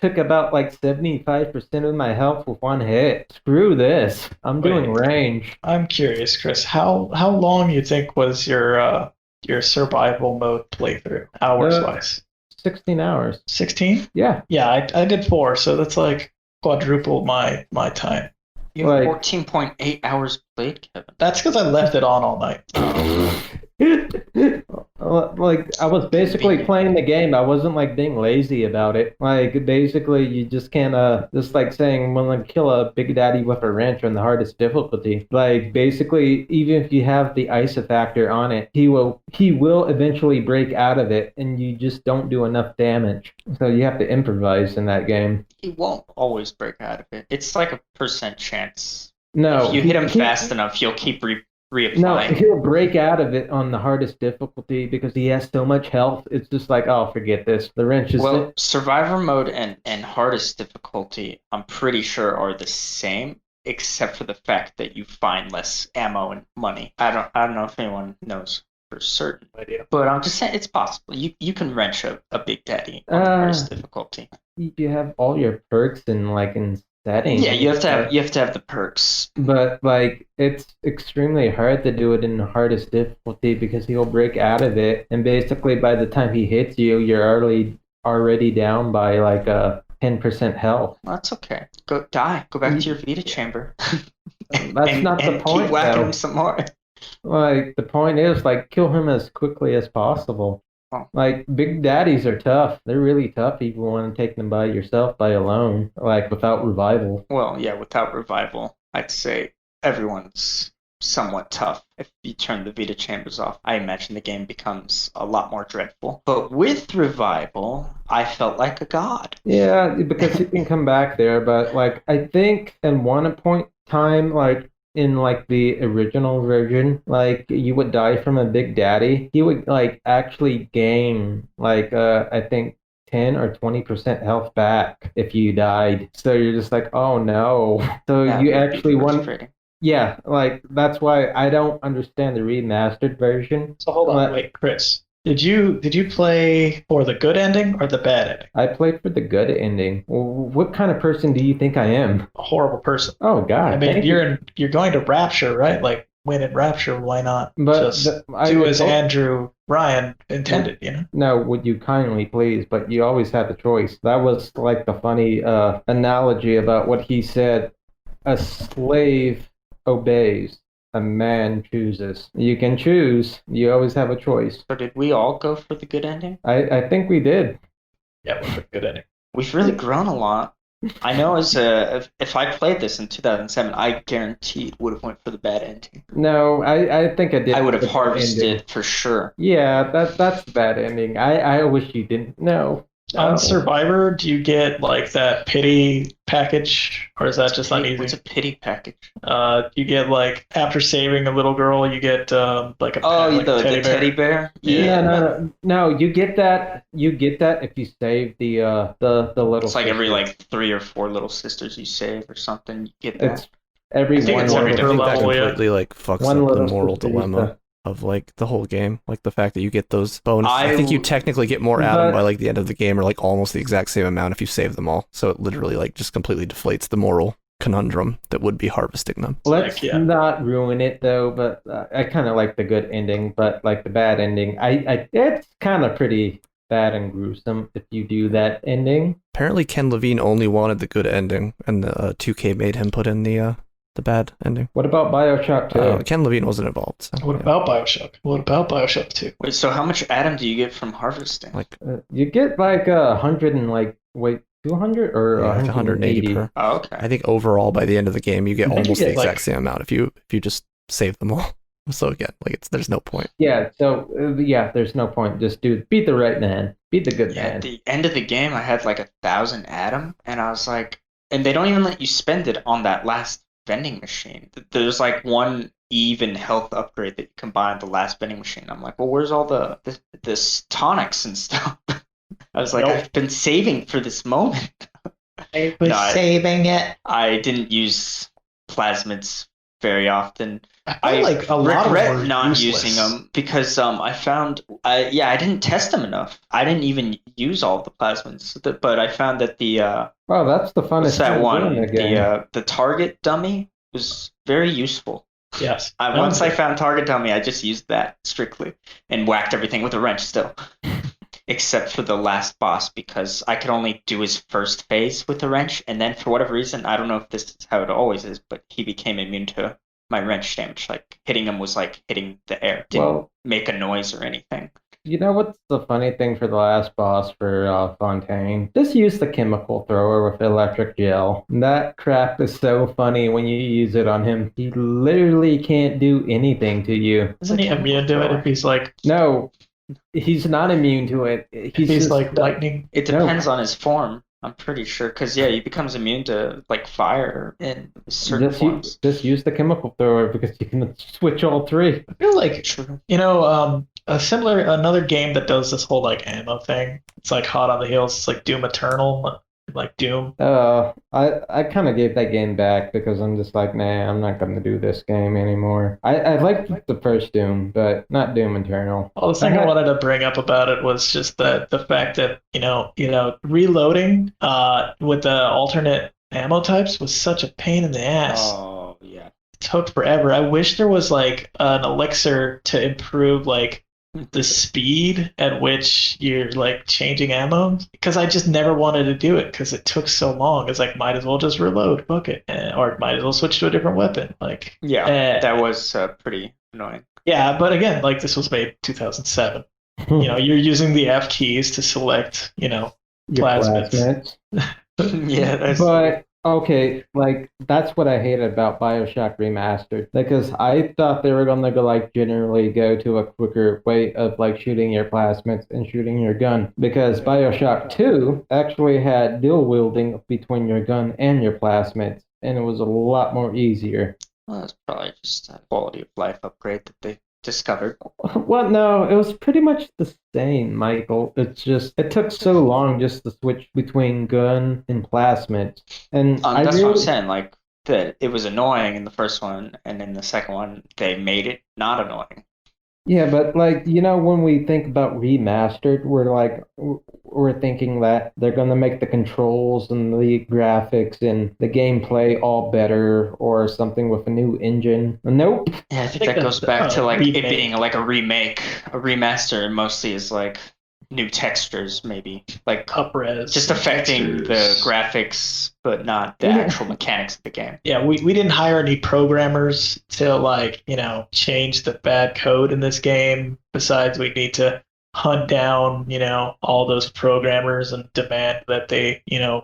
took about 75% of my health with one hit. Screw this! I'm doing Wait. range. I'm curious, Chris. How long you think was your your survival mode playthrough, hours wise? 16 hours. 16? Yeah. Yeah, I did 4, so that's like quadruple my time. You have Like- 14.8 hours played, Kevin. That's because I left it on all night. Like I was basically playing the game. I wasn't like being lazy about it. Like basically, you just can't just like saying, "Well, I'm kill a Big Daddy with a wrench on the hardest difficulty." Like basically, even if you have the ISA factor on it, he will eventually break out of it, and you just don't do enough damage. So you have to improvise in that game. He won't always break out of it. It's like a % chance. No, If you hit him fast enough, you'll keep reapplying. No, he'll break out of it on the hardest difficulty because he has so much health. It's just like, oh, forget this. The wrench is Well, survivor mode and hardest difficulty, I'm pretty sure are the same, except for the fact that you find less ammo and money. I don't know if anyone knows for certain, but I'm just saying it's possible. You can wrench a Big Daddy on the hardest difficulty. you have all your perks and like in settings. Yeah, you have to have the perks. But like it's extremely hard to do it in the hardest difficulty because he'll break out of it, and basically by the time he hits you, you're already down by like 10% health. Well, that's okay. Go die. Go back to your Vita chamber. That's not the point. Keep whacking though. him some more. Like the point is like kill him as quickly as possible. Oh. Like Big Daddies are tough. They're really tough if you want to take them by yourself, by alone, like without revival. Well, yeah, without revival, I'd say everyone's somewhat tough. If you turn the Vita chambers off, I imagine the game becomes a lot more dreadful. But with revival, I felt like a god. Yeah, because you can come back there, but like I think in one point time, like in like the original version, like you would die from a Big Daddy, he would like actually gain like I think 10 or 20% health back if you died. So you're just like, oh no. So That you would be actually won. frustrating. Yeah, like that's why I don't understand the remastered version. So hold on, But- wait, Chris. Did you play for the good ending or the bad ending? I played for the good ending. What kind of person do you think I am? A horrible person. Oh God, I mean, thank you. you're going to Rapture, right? Like win in Rapture, why not But just I do as told- Andrew Ryan intended, you know? No, would you kindly please? But you always have the choice. That was like the funny analogy about what he said. A slave obeys. A man chooses. You can choose. You always have a choice. So did we all go for the good ending? I think we did. Yeah, with the good ending. We've really grown a lot. I know if I played this in 2007, I guaranteed would have went for the bad ending. No, I think I did. I would have the bad harvested ending. for sure. Yeah, that's the bad ending. I wish you didn't. No. On Survivor, do you get like that pity package, or is that just not easy? What's a pity package? You get like after saving a little girl, you get like a like the teddy bear. teddy bear. Yeah, no. You get that. You get that if you save the little. It's like every sister. like 3 or 4 little sisters you save or something. You get that. It's every I think one. it's every I little think third that level, yeah. completely like fucks One up the little moral sister dilemma used of like the whole game. Like the fact that you get those bonus. I I think you w- technically get more Adam But- by like the end of the game, or like almost the exact same amount if you save them all. So it literally like just completely deflates the moral conundrum that would be harvesting them. Let's Like, yeah. not ruin it though. But I kind of like the good ending, but like the bad ending, I it's kind of pretty bad and gruesome if you do that ending. Apparently, Ken Levine only wanted the good ending, and the 2K made him put in the bad ending. What about Bioshock 2? Ken Levine wasn't involved. So, What yeah. about Bioshock? What about Bioshock 2? Wait, so how much Adam do you get from harvesting? Like You get like 100 and like 200 or yeah, like 180 per. Oh, okay. I think overall by the end of the game you get I think you almost the get, exact like- same amount if you just save them all. So again, like there's no point. Yeah, so yeah, there's no point. Just beat the right man, beat the good Yeah, man. at the end of the game, I had like 1,000 Adam, and I was like, and they don't even let you spend it on that last vending machine. There's like one even health upgrade that you can buy on the last vending machine. I'm like, well, where's all this tonics and stuff? I was like, Nope. I've been saving for this moment. I was No, I- saving it. I didn't use plasmids very often. I feel like a lot of them regret were not useless. using them because I found I didn't test them enough. I didn't even use all the plasmids, but I found that the Wow, that's the funnest what's that thing one in the game. the target dummy was very useful. Yes. Once I found target dummy, I just used that strictly and whacked everything with a wrench still. Except for the last boss, because I could only do his first phase with the wrench, and then for whatever reason, I don't know if this is how it always is, but he became immune to my wrench damage. Like hitting him was like hitting the air. Didn't make a noise or anything. You know what's the funny thing for the last boss for Fontaine? Just use the chemical thrower with electric gel. That crap is so funny when you use it on him. He literally can't do anything to you. Isn't he immune to it if he's like... No, he's not immune to it. He's just, like lightning? It depends on his form. I'm pretty sure, because he becomes immune to like fire in certain forms. Just use the chemical thrower because you can switch all three. I feel like, another game that does this whole like ammo thing. It's like hot on the heels. It's like Doom Eternal, like Doom. I kind of gave that game back because I'm just like, nah, I'm not going to do this game anymore. I liked the first Doom, but not Doom Eternal. Well, the thing I wanted to bring up about it was just the fact that reloading with the alternate ammo types was such a pain in the ass. Oh yeah, it took forever. I wish there was like an elixir to improve like the speed at which you're like changing ammo, because I just never wanted to do it because it took so long. It's like, might as well just reload, fuck it, or might as well switch to a different weapon. Like, that was pretty annoying. Yeah, but again, like this was made 2007. You're using the F keys to select, plasmids. Yeah, but okay, like that's what I hated about Bioshock Remastered, because I thought they were gonna generally go to a quicker way of like shooting your plasmids and shooting your gun, because Bioshock 2 actually had dual wielding between your gun and your plasmids, and it was a lot more easier. Well, that's probably just a quality of life upgrade that they discovered. Well, no, it was pretty much the same, Michael. It's just it took so long just to switch between gun and plasmid, and that's what I'm saying. Like that, it was annoying in the first one, and in the second one, they made it not annoying. Yeah, but like when we think about Remastered, we're thinking that they're gonna make the controls and the graphics and the gameplay all better, or something with a new engine. Nope. Yeah, I think that goes back to like it being like a remake. A remaster mostly is like new textures, maybe like up-res, just affecting the graphics, but not the actual mechanics of the game. Yeah, we didn't hire any programmers to change the bad code in this game. Besides, we need to hunt down all those programmers and demand that they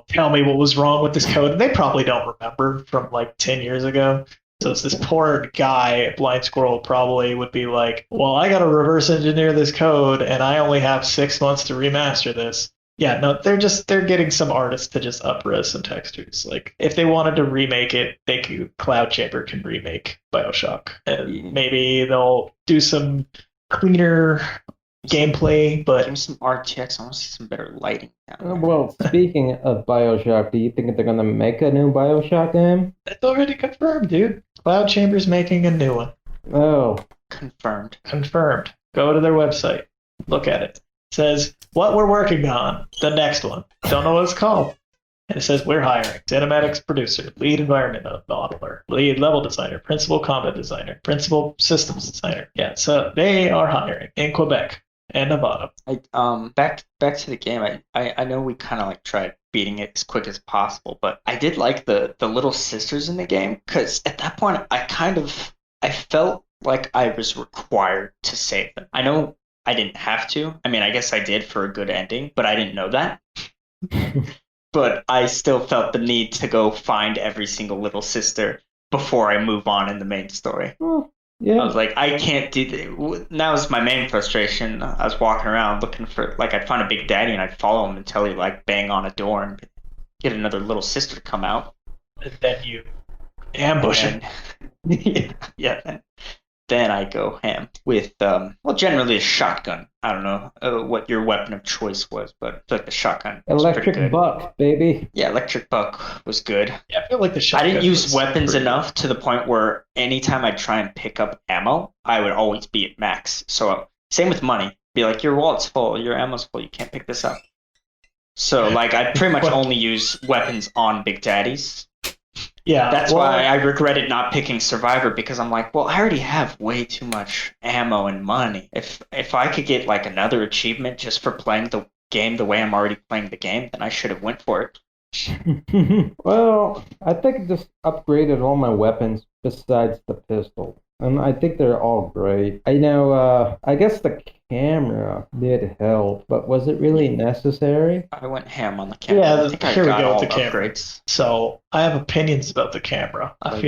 tell me what was wrong with this code, and they probably don't remember from like 10 years ago. So it's this poor guy, Blind Squirrel, probably would be like, well, I got to reverse engineer this code, and I only have 6 months to remaster this. Yeah, no, they're getting some artists to just up-res some textures. Like, if they wanted to remake it, Cloud Chamber can remake Bioshock. And maybe they'll do some cleaner gameplay, but... Give me some RTX, I want to see some better lighting. Well, speaking of Bioshock, do you think they're going to make a new Bioshock game? That's already confirmed, dude. Cloud Chamber's making a new one. Oh. Confirmed. Go to their website. Look at it. It says, what we're working on. The next one. Don't know what it's called. And it says, we're hiring cinematics producer, lead environment modeler, lead level designer, principal combat designer, principal systems designer. Yeah, so they are hiring in Quebec and Nevada. Back to the game. I know we kind of like tried beating it as quick as possible, but I did like the little sisters in the game, because at that point I felt like I was required to save them. I know I didn't have to. I mean, I guess I did for a good ending, but I didn't know that. But I still felt the need to go find every single little sister before I move on in the main story. Yeah. I was like, I can't do that. That was my main frustration. I was walking around looking for, like, I'd find a Big Daddy and I'd follow him until he, like, bang on a door and get another little sister to come out. And then you ambush him. Yeah. Then I go ham with, generally a shotgun. I don't know what your weapon of choice was, but I feel like the shotgun was pretty good. Electric buck, baby. Yeah, electric buck was good. Yeah, I feel like the shotgun. I didn't use weapons enough to the point where anytime I try and pick up ammo, I would always be at max. So same with money. Be like, your wallet's full, your ammo's full, you can't pick this up. So like I pretty much only use weapons on Big Daddies. Yeah, That's well, why I regretted not picking Survivor, because I'm like, well, I already have way too much ammo and money. If I could get like another achievement just for playing the game the way I'm already playing the game, then I should have went for it. Well, I think I just upgraded all my weapons besides the pistol. And I think they're all great. I know, I guess the camera did help, but was it really necessary? I went ham on the camera. Yeah, I think I here we got go all with the camera. upgrades. So I have opinions about the camera. I Like,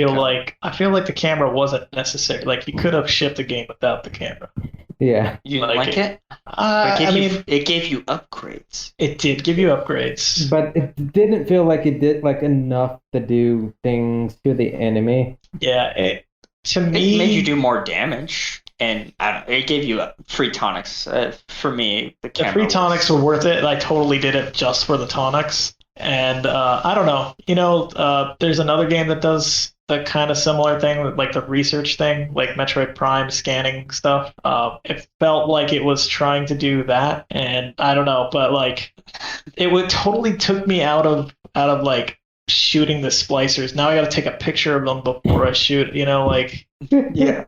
feel like the camera wasn't necessary. Like you could have shipped the game without the camera. Yeah. You didn't Like like it? It gave you upgrades. it did give you upgrades. But it didn't feel like it did like enough to do things to the enemy. Yeah, to It me, made you do more damage, and it gave you free tonics. For me, the the camera free tonics was- were worth it. I totally did it just for the tonics. And I don't know. There's another game that does the kind of similar thing, like the research thing, like Metroid Prime scanning stuff. It felt like it was trying to do that, and I don't know, but like it would totally took me out of like shooting the splicers. Now I got to take a picture of them before I shoot. Yeah.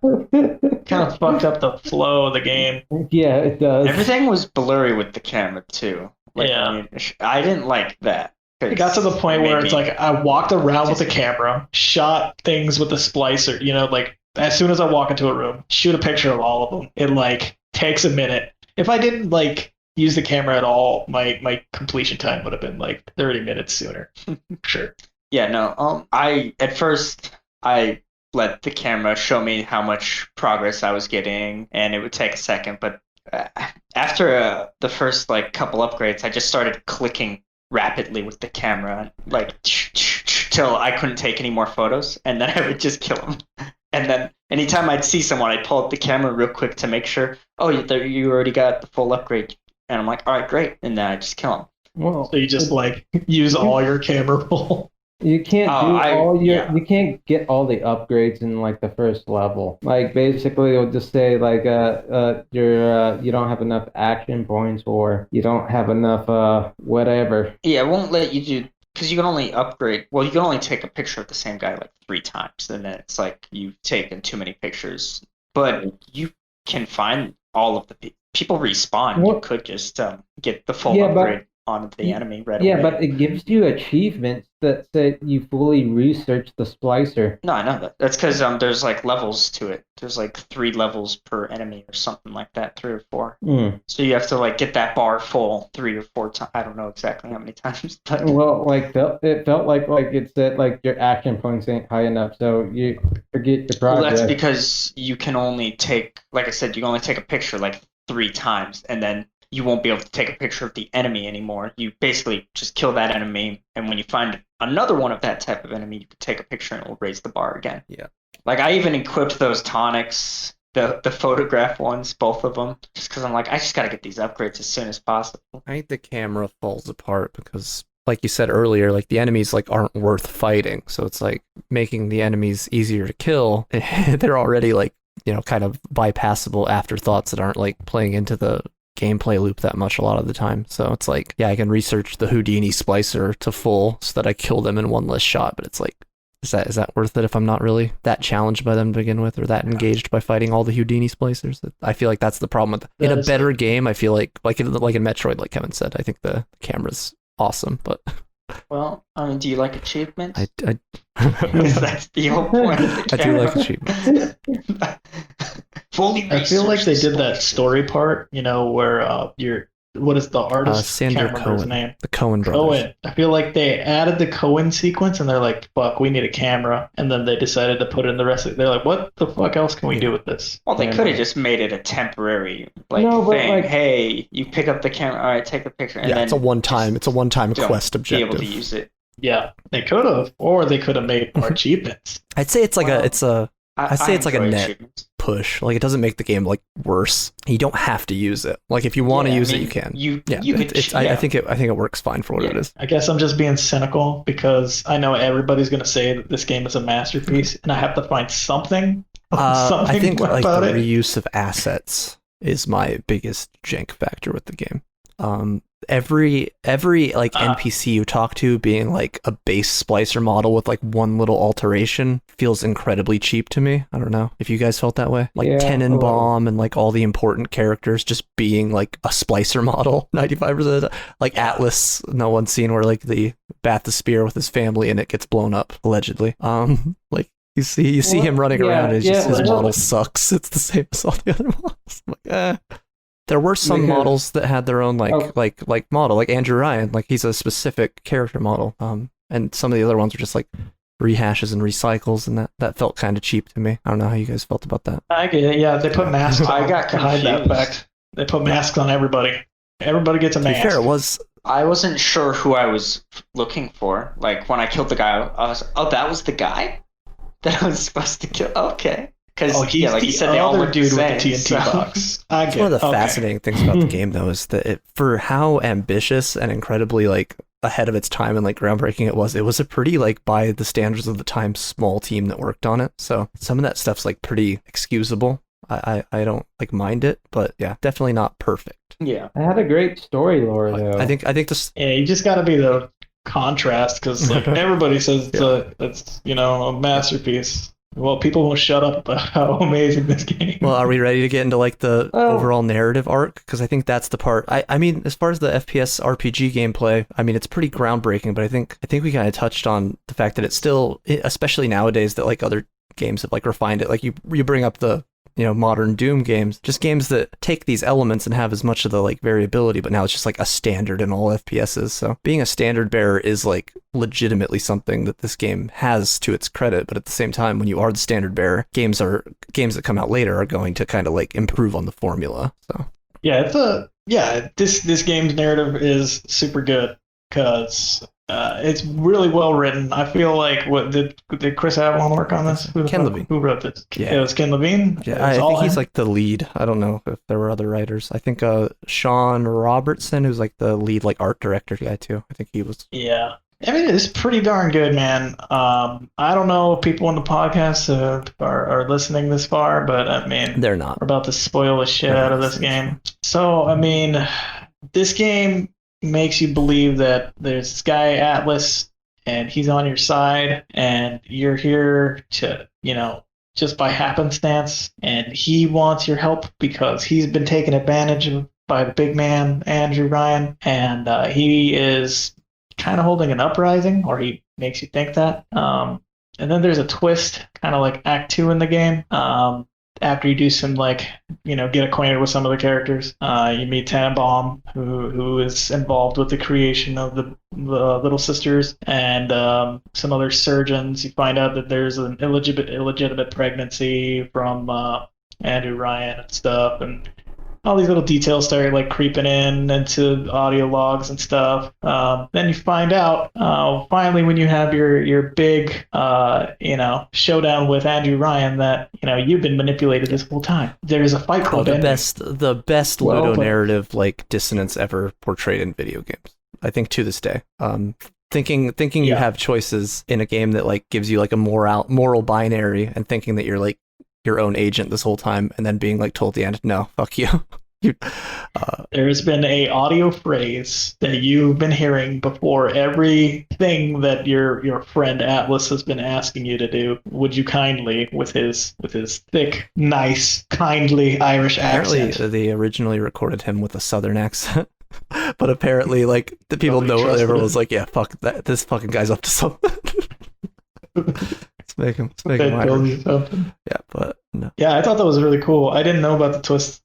Kind of fucked up the flow of the game. Yeah, it does. Everything was blurry with the camera too. Yeah. I didn't like that. It got to the point where it's like I walked around with the camera, shot things with the splicer. Like as soon as I walk into a room, shoot a picture of all of them. It like takes a minute. If I didn't like use the camera at all, my completion time would have been like 30 minutes sooner. Sure. Yeah, no. At first I let the camera show me how much progress I was getting, and it would take a second. But after the first like couple upgrades, I just started clicking rapidly with the camera, like till I couldn't take any more photos, and then I would just kill them. And then anytime I'd see someone, I'd pull up the camera real quick to make sure, oh, you already got the full upgrade. And I'm like, all right, great. And then I just kill them. Well, So you just like use all your camera roll. you can't you can't get all the upgrades in like the first level. Like basically it'll just say like you don't have enough action points or you don't have enough whatever. Yeah, it won't let you do, because you can only upgrade. Well, you can only take a picture of the same guy like 3 times, and then it's like you've taken too many pictures. But you can find all of the people respawn. Well, you could just get the full yeah, but- upgrade on the enemy right Yeah, away. but it gives you achievements that say you fully researched the splicer. No, I know that. That's because there's like levels to it. There's like 3 levels per enemy or something like that, 3 or 4. Mm. So you have to like get that bar full 3 or 4 times. I don't know exactly how many times, but Well, like it felt like it said like your action points ain't high enough, so you forget your well, progress. that's because you can only take, like I said, you can only take a picture like 3 times, and then you won't be able to take a picture of the enemy anymore. You basically just kill that enemy, and when you find another one of that type of enemy, you can take a picture and it will raise the bar again. Yeah. Like I even equipped those tonics, the photograph ones, both of them, just because I'm like, I just gotta get these upgrades as soon as possible. I think the camera falls apart because, like you said earlier, like the enemies like aren't worth fighting. So it's like making the enemies easier to kill. They're already like, kind of bypassable afterthoughts that aren't like playing into the gameplay loop that much a lot of the time. So it's like, yeah, I can research the Houdini splicer to full so that I kill them in one less shot, but it's like, is that worth it if I'm not really that challenged by them to begin with, or that engaged by fighting all the Houdini splicers? I feel like that's the problem with in a better game. I feel like in Metroid, like Kevin said, I think the camera's awesome, but Well, I mean, do you like achievements? I That's the whole point of the I do camera. like achievements. Fully I feel like they researched did that splicer. story part, where what is the artist? Sandra Can't remember his Cohen, name. the Cohen brothers. Cohen. I feel like they added the Cohen sequence and they're like, fuck, we need a camera. And then they decided to put in the rest of it. They're like, what the fuck else can we do with this? Well, they Yeah. could have just made it a temporary No, but, thing. like- Hey, you pick up the camera. All right, take a picture. And Yeah, then it's a one-time don't quest be objective. able to use it. Yeah, they could have. Or they could have made more achievements. I'd say it's like Well, I'd say it's like a enjoy net achievements. push. Like it doesn't make the game like worse. You don't have to use it. Like if you want to Yeah, I use it, mean, you can. You I could. think it works fine for what it Yeah. is. I guess I'm just being cynical because I know everybody's going to say that this game is a masterpiece and I have to find something. I think like about the it. reuse of assets is my biggest jank factor with the game. every like NPC you talk to being like a base splicer model with like one little alteration feels incredibly cheap to me. I don't know if you guys felt that way. Like Tenenbaum and like all the important characters just being like a splicer model 95% of the time. Like Atlas, no one's seen where like the bat the spear with his family and it gets blown up allegedly. Like you see him running around and his model sucks. It's the same as all the other models. I'm like, There were some models that had their own like model, like Andrew Ryan, like he's a specific character model. And some of the other ones were just like rehashes and recycles, and that felt kind of cheap to me. I don't know how you guys felt about that. I get it. Yeah, they put masks on. I got to hide that fact. They put masks on everybody. Everybody gets a mask. To be fair, I wasn't sure who I was looking for. Like when I killed the guy, I was, that was the guy that I was supposed to kill. Okay. Because like you said, they all look dude the with the same, TNT box. One of the fascinating things about the game, though, is that for how ambitious and incredibly like ahead of its time and like groundbreaking it was a pretty like by the standards of the time small team that worked on it. So some of that stuff's like pretty excusable. I don't like mind it, but yeah, definitely not perfect. Yeah, I had a great story lore though. I think this. Yeah, you just got to be the contrast because like everybody says it's a masterpiece. Well, people won't shut up about how amazing this game is. Well, are we ready to get into like the overall narrative arc? Because I think that's the part. I mean, as far as the FPS RPG gameplay, I mean, it's pretty groundbreaking. But I think we kind of touched on the fact that it's still, especially nowadays, that like other games have like refined it. Like you bring up the modern Doom games, just games that take these elements and have as much of the like variability, but now it's just like a standard in all FPSs. So being a standard bearer is like legitimately something that this game has to its credit. But at the same time, when you are the standard bearer, games that come out later are going to kind of like improve on the formula. So this game's narrative is super good because it's really well written. I feel like did Chris Avalon work on this? Ken Levine. Who wrote this? Yeah. It was Ken Levine. Yeah, I think he's like the lead. I don't know if there were other writers. I think Sean Robertson, who's like the lead like art director guy too. I think he was. Yeah. I mean, it's pretty darn good, man. I don't know if people on the podcast are listening this far, but I mean, they're not. We're about to spoil the shit out of this game. So, I mean, this game makes you believe that there's this guy Atlas and he's on your side and you're here to just by happenstance, and he wants your help because he's been taken advantage of by the big man Andrew Ryan, and he is kind of holding an uprising, or he makes you think that. And then there's a twist, kind of like Act 2 in the game. After you do some get acquainted with some of the characters, you meet Tannenbaum, who is involved with the creation of the Little Sisters, and some other surgeons. You find out that there's an illegitimate pregnancy from Andrew Ryan and stuff, and all these little details start like creeping into audio logs and stuff. Then you find out finally when you have your big showdown with Andrew Ryan that you've been manipulated this whole time. There's a fight club. The best Ludo narrative like dissonance ever portrayed in video games, I think, to this day. Thinking you have choices in a game that like gives you like a moral binary, and thinking that you're like your own agent this whole time, and then being like told at the end, no, fuck you. There's been a audio phrase that you've been hearing before everything that your friend Atlas has been asking you to do. Would you kindly, with his thick, nice, kindly Irish accent? Apparently, they originally recorded him with a Southern accent, but apparently, like the people know, everyone was like, "Yeah, fuck that. This fucking guy's up to something." Let's make him Irish. Yeah, but no. Yeah, I thought that was really cool. I didn't know about the twist.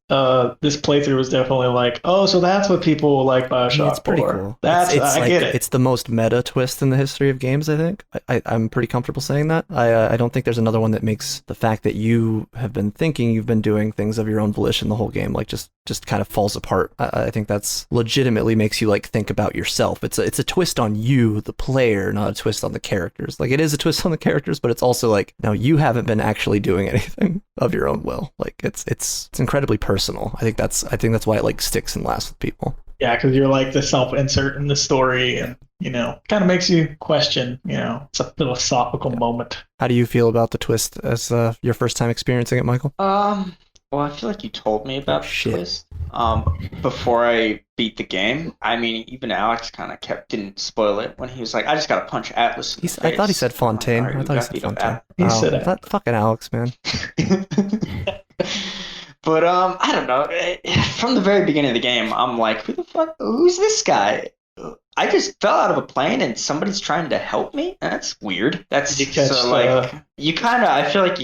This playthrough was definitely like, oh, so that's what people like Bioshock it's pretty for. Cool. I get it. It's the most meta twist in the history of games, I think. I'm pretty comfortable saying that. I don't think there's another one that makes the fact that you have been thinking you've been doing things of your own volition the whole game like just kind of falls apart. I think that's legitimately makes you like think about yourself. It's a twist on you, the player, not a twist on the characters. Like it is a twist on the characters, but it's also like, no, you haven't been actually doing anything of your own will. Like it's incredibly personal. I think that's why it like sticks and lasts with people. Yeah, because you're like the self-insert in the story, and kind of makes you question. It's a philosophical moment. How do you feel about the twist as your first time experiencing it, Michael? Well, I feel like you told me about the shit. twist before I beat the game. I mean, even Alex kind of didn't spoil it when he was like, "I just gotta punch Atlas in the face." I thought he said Fontaine. I'm like, I "Alright, thought we he gotta said beat up Fontaine. He said it. That fucking Alex, man. But I don't know. From the very beginning of the game, I'm like, who's this guy? I just fell out of a plane and somebody's trying to help me. That's weird. That's Did you catch so like you kind of. I feel like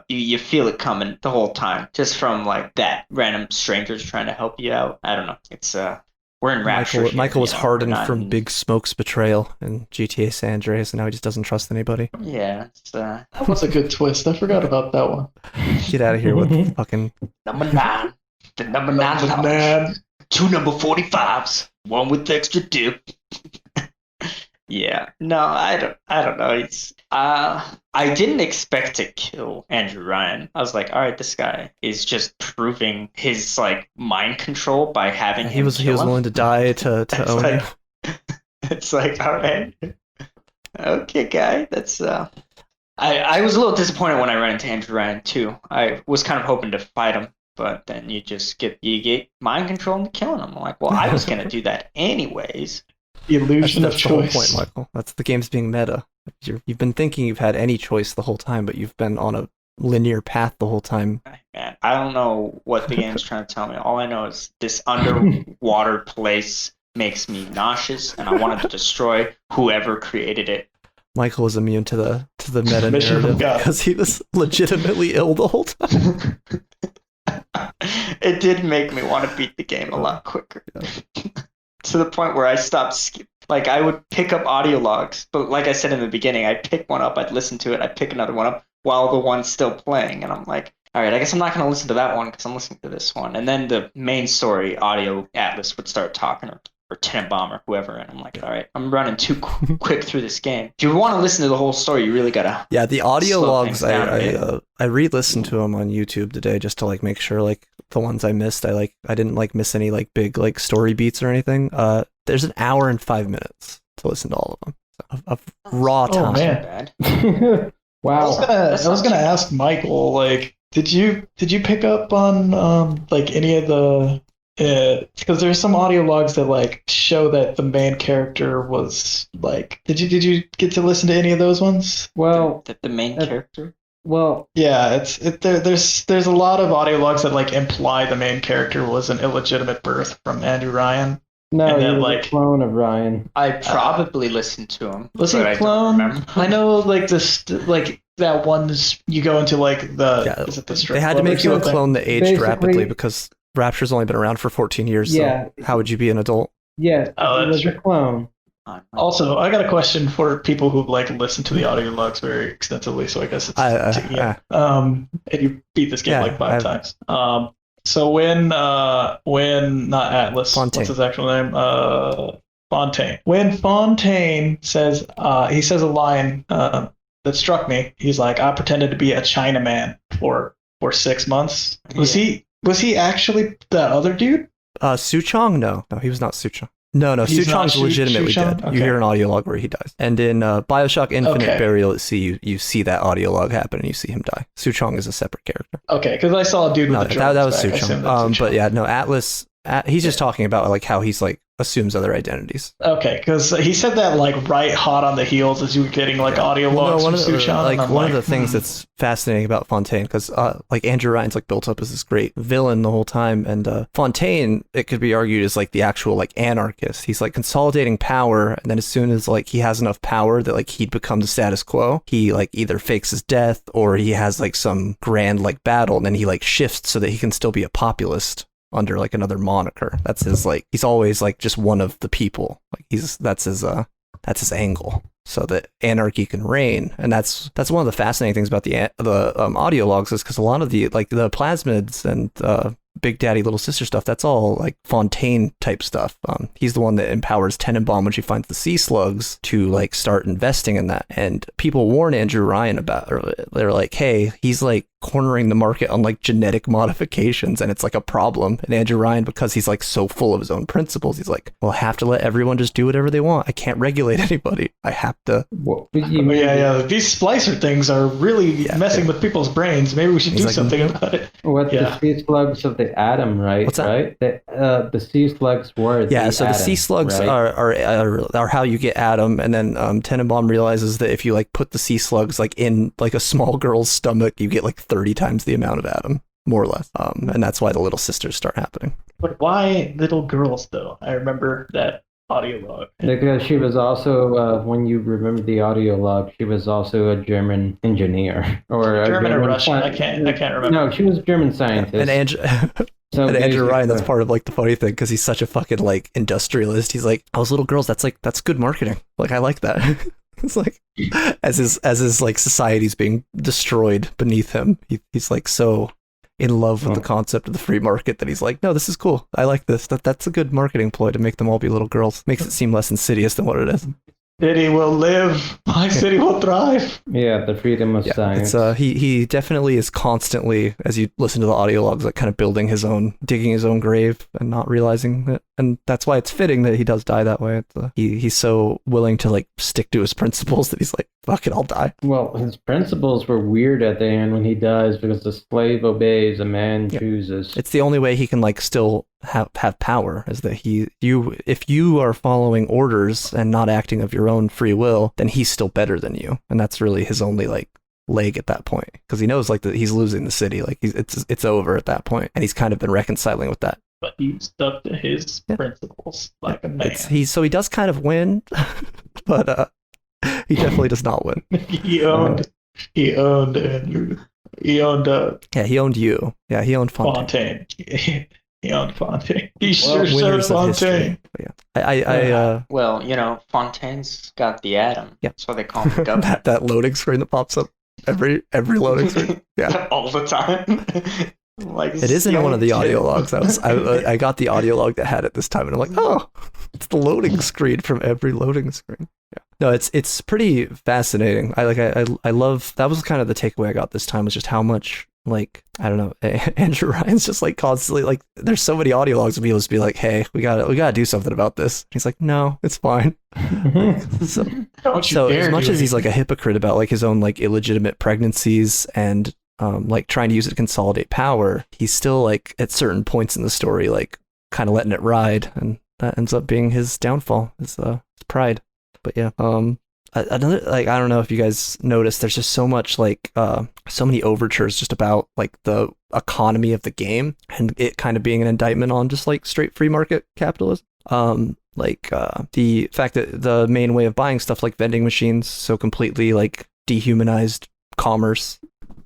you feel it coming the whole time, just from like that random strangers trying to help you out. I don't know. It's we're in Rapture. Michael was hardened We're not from in- Big Smoke's betrayal in GTA San Andreas, and now he just doesn't trust anybody. Yeah, it's That was a good twist. I forgot about that one. Get out of here with the fucking. number 9. The number 9 lounge. Man. 2 number 45s, one with extra dip. Yeah, no, I don't know. It's I didn't expect to kill Andrew Ryan. I was like, all right, this guy is just proving his like mind control by having He was willing to die to own like, you. It's like, all right, okay, guy. That's I was a little disappointed when I ran into Andrew Ryan too. I was kind of hoping to fight him, but then you get mind control and killing him. I'm like, well, I was gonna do that anyways. The illusion That's of the whole choice. point, Michael. That's the game's being meta. You've been thinking you've had any choice the whole time, but you've been on a linear path the whole time. Man, I don't know what the game's trying to tell me. All I know is this underwater place makes me nauseous, and I wanted to destroy whoever created it. Michael was immune to the meta Mission from narrative God. because he was legitimately ill the whole time. It did make me want to beat the game a lot quicker. To the point where I stopped like I would pick up audio logs, but like I said in the beginning, I'd pick one up, I'd listen to it, I'd pick another one up while the one's still playing, and I'm like, all right, I guess I'm not going to listen to that one because I'm listening to this one. And then the main story audio Atlas would start talking, or Tenenbaum or whoever, and I'm like, all right, I'm running too quick through this game. If you want to listen to the whole story, you really gotta. Yeah, the audio slow logs, things down a bit. I re-listened to them on YouTube today just to like make sure like the ones I missed, I didn't like miss any like big like story beats or anything. There's an hour and 5 minutes to listen to all of them of raw time. Oh man. Bad. Wow. I was gonna ask Michael, like, did you pick up on like any of the because there's some audio logs that like show that the main character was like, did you get to listen to any of those ones? Well, The main character. well, Yeah, there's a lot of audio logs that like imply the main character was an illegitimate birth from Andrew Ryan. no, And then, you're like- the clone of Ryan. I probably listened to him. Was he but a I don't clone? remember. I know, like this, like that one's you go into like the Yeah, is it the they strip had to club or make you a something? clone that aged Basically- rapidly because Rapture's only been around for 14 years. Yeah. So how would you be an adult? Yes, Oh, he that's was a clone. Also, I got a question for people who like listen to the audio logs very extensively. So I guess it's and you beat this game Yeah, like 5 times. So when not Atlas, Fontaine. what's his actual name? Fontaine. When Fontaine says he says a line that struck me. He's like, I pretended to be a Chinaman for 6 months. Was he actually that other dude? Suchong? No, he was not Suchong. No, He's not Suchong's legitimately Suchong? dead. Okay. You hear an audio log where he dies. And in Bioshock Infinite Okay. Burial at Sea, you see that audio log happen and you see him die. Suchong is a separate character. Okay, because I saw a dude with No, a drone. that was back. I assumed that's Suchong. But Suchong. yeah, no, Atlas, he's just talking about like how he's like assumes other identities. Okay, because he said that like right hot on the heels as you were getting like audio logs one from of the, Suchong. like and I'm one of the things that's fascinating about Fontaine, because like Andrew Ryan's like built up as this great villain the whole time, and Fontaine, it could be argued, is like the actual like anarchist. He's like consolidating power, and then as soon as like he has enough power that like he'd become the status quo, he like either fakes his death or he has like some grand like battle, and then he like shifts so that he can still be a populist under like another moniker. That's his like, he's always like just one of the people. Like that's his angle, so that anarchy can reign. And that's one of the fascinating things about the audio logs, is because a lot of the like the plasmids and Big Daddy Little Sister stuff, that's all like Fontaine type stuff. He's the one that empowers Tenenbaum when she finds the sea slugs to like start investing in that. And people warn Andrew Ryan about, or they're like, hey, he's like cornering the market on like genetic modifications, and it's like a problem. And Andrew Ryan, because he's like so full of his own principles, he's like, well, I have to let everyone just do whatever they want. I can't regulate anybody. I have to. Yeah. These splicer things are really messing with people's brains. Maybe we should do something about it. What the sea slugs of the atom, right? What's that? Right? The sea slugs were the so the atom, sea slugs right? are how you get Adam, and then Tenenbaum realizes that if you like put the sea slugs like in like a small girl's stomach, you get like 30 times the amount of Adam, more or less. And that's why the little sisters start happening. But why little girls though? I remember that audio log. Because she was also, when you remember the audio log, she was also a German engineer or German or Russian. I can't remember. No, she was a German scientist. And Andrew Ryan, that's part of like the funny thing, because he's such a fucking like industrialist. He's like, those little girls, that's good marketing. Like, I like that. It's like as his like society's being destroyed beneath him, he's like so in love with the concept of the free market that he's like, no, this is cool. I like this. That's a good marketing ploy to make them all be little girls. Makes it seem less insidious than what it is. City will live. My city will thrive. Yeah, the freedom of science. It's he definitely is constantly, as you listen to the audio logs, like kind of digging his own grave and not realizing it. And that's why it's fitting that he does die that way. He's so willing to like stick to his principles that he's like, fuck it, I'll die. Well, his principles were weird at the end when he dies, because the slave obeys, a man chooses. It's the only way he can like still have power, is that if you are following orders and not acting of your own free will, then he's still better than you. And that's really his only like leg at that point, because he knows like that he's losing the city, like it's over at that point, and he's kind of been reconciling with that. But he stuck to his principles like a man. He does kind of win, but he definitely does not win. He owned Andrew. He owned he owned you. Yeah, he owned Fontaine. He owned Fontaine. He sure served Fontaine. Well, Fontaine's got the atom. Yeah. That's why they call him the governor. that loading screen that pops up every loading screen. Yeah. All the time. Like, it is in one of the audio logs. I got the audio log that had it this time, and I'm like, oh, it's the loading screen from every loading screen. Yeah. No, it's pretty fascinating. I love, that was kind of the takeaway I got this time, was just how much, like, I don't know, Andrew Ryan's just like constantly like, there's so many audio logs of people just be like, hey, we gotta do something about this. He's like, no, it's fine. so as much as he's like a hypocrite about like his own like illegitimate pregnancies and like trying to use it to consolidate power, he's still like at certain points in the story like kind of letting it ride, and that ends up being his downfall, his pride. But yeah, another, like, I don't know if you guys noticed, there's just so much like so many overtures just about like the economy of the game, and it kind of being an indictment on just like straight free market capitalism. The fact that the main way of buying stuff like vending machines so completely like dehumanized commerce.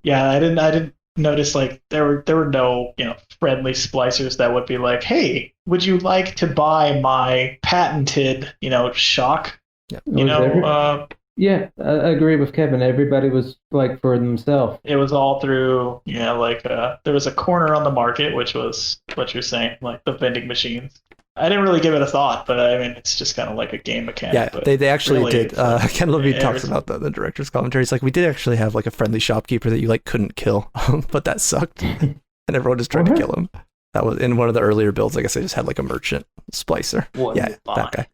Yeah, I didn't notice like there were no friendly splicers that would be like, hey, would you like to buy my patented shock? Yeah. Yeah, I agree with Kevin. Everybody was like for themselves. It was all through there was a corner on the market, which was what you're saying, like the vending machines. I didn't really give it a thought, but I mean, it's just kind of like a game mechanic. Yeah, but they actually really, did. Ken Levine talks about that in the director's commentary. It's like, we did actually have like a friendly shopkeeper that you like couldn't kill, but that sucked, and everyone just tried to kill him. That was in one of the earlier builds. I guess they just had like a merchant splicer. That guy.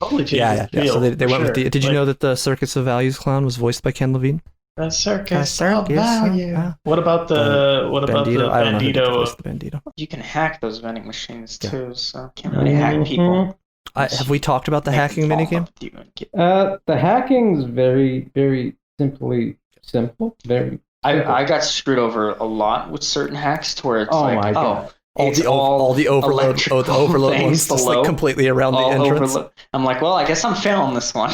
Totally yeah. So they went with the. Did you know that the Circus of Values clown was voiced by Ken Levine? The Circus of Value. What about the Bandito? I don't know who did the voice of the Bandito. You can hack those vending machines too, so can't really hack people. Have we talked about the hacking minigame? The hacking is very, very simple. Very. I got screwed over a lot with certain hacks to where it's all the overload ones just like completely around the entrance. I'm like, well, I guess I'm failing this one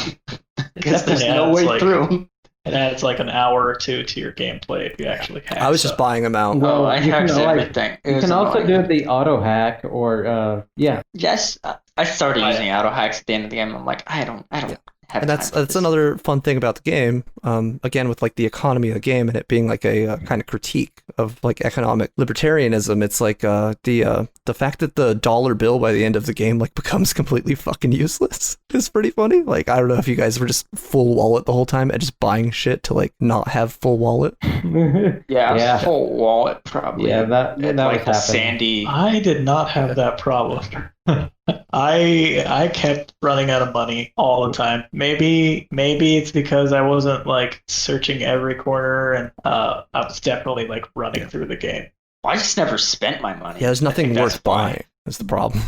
because there's no way through. It adds like an hour or two to your gameplay if you actually hack. I was just buying them out. Well, I hacked everything. You can also do the auto hack or Yes, I started using auto hacks at the end of the game. I'm like, I don't have And time that's for this. another fun thing about the game. Again, with like the economy of the game and it being like a kind of critique of like economic libertarianism. It's like the fact that the dollar bill by the end of the game like becomes completely fucking useless is pretty funny. Like I don't know if you guys were just full wallet the whole time and just buying shit to like not have full wallet. Yeah, I was Yeah. full wallet probably. Yeah, that at, was like the happening. sandy. I did not have that problem. I kept running out of money all the time. Maybe it's because I wasn't like searching every corner, and I was definitely like running through the game. I just never spent my money. Yeah, there's I nothing think that's worth why. buying. That's the problem.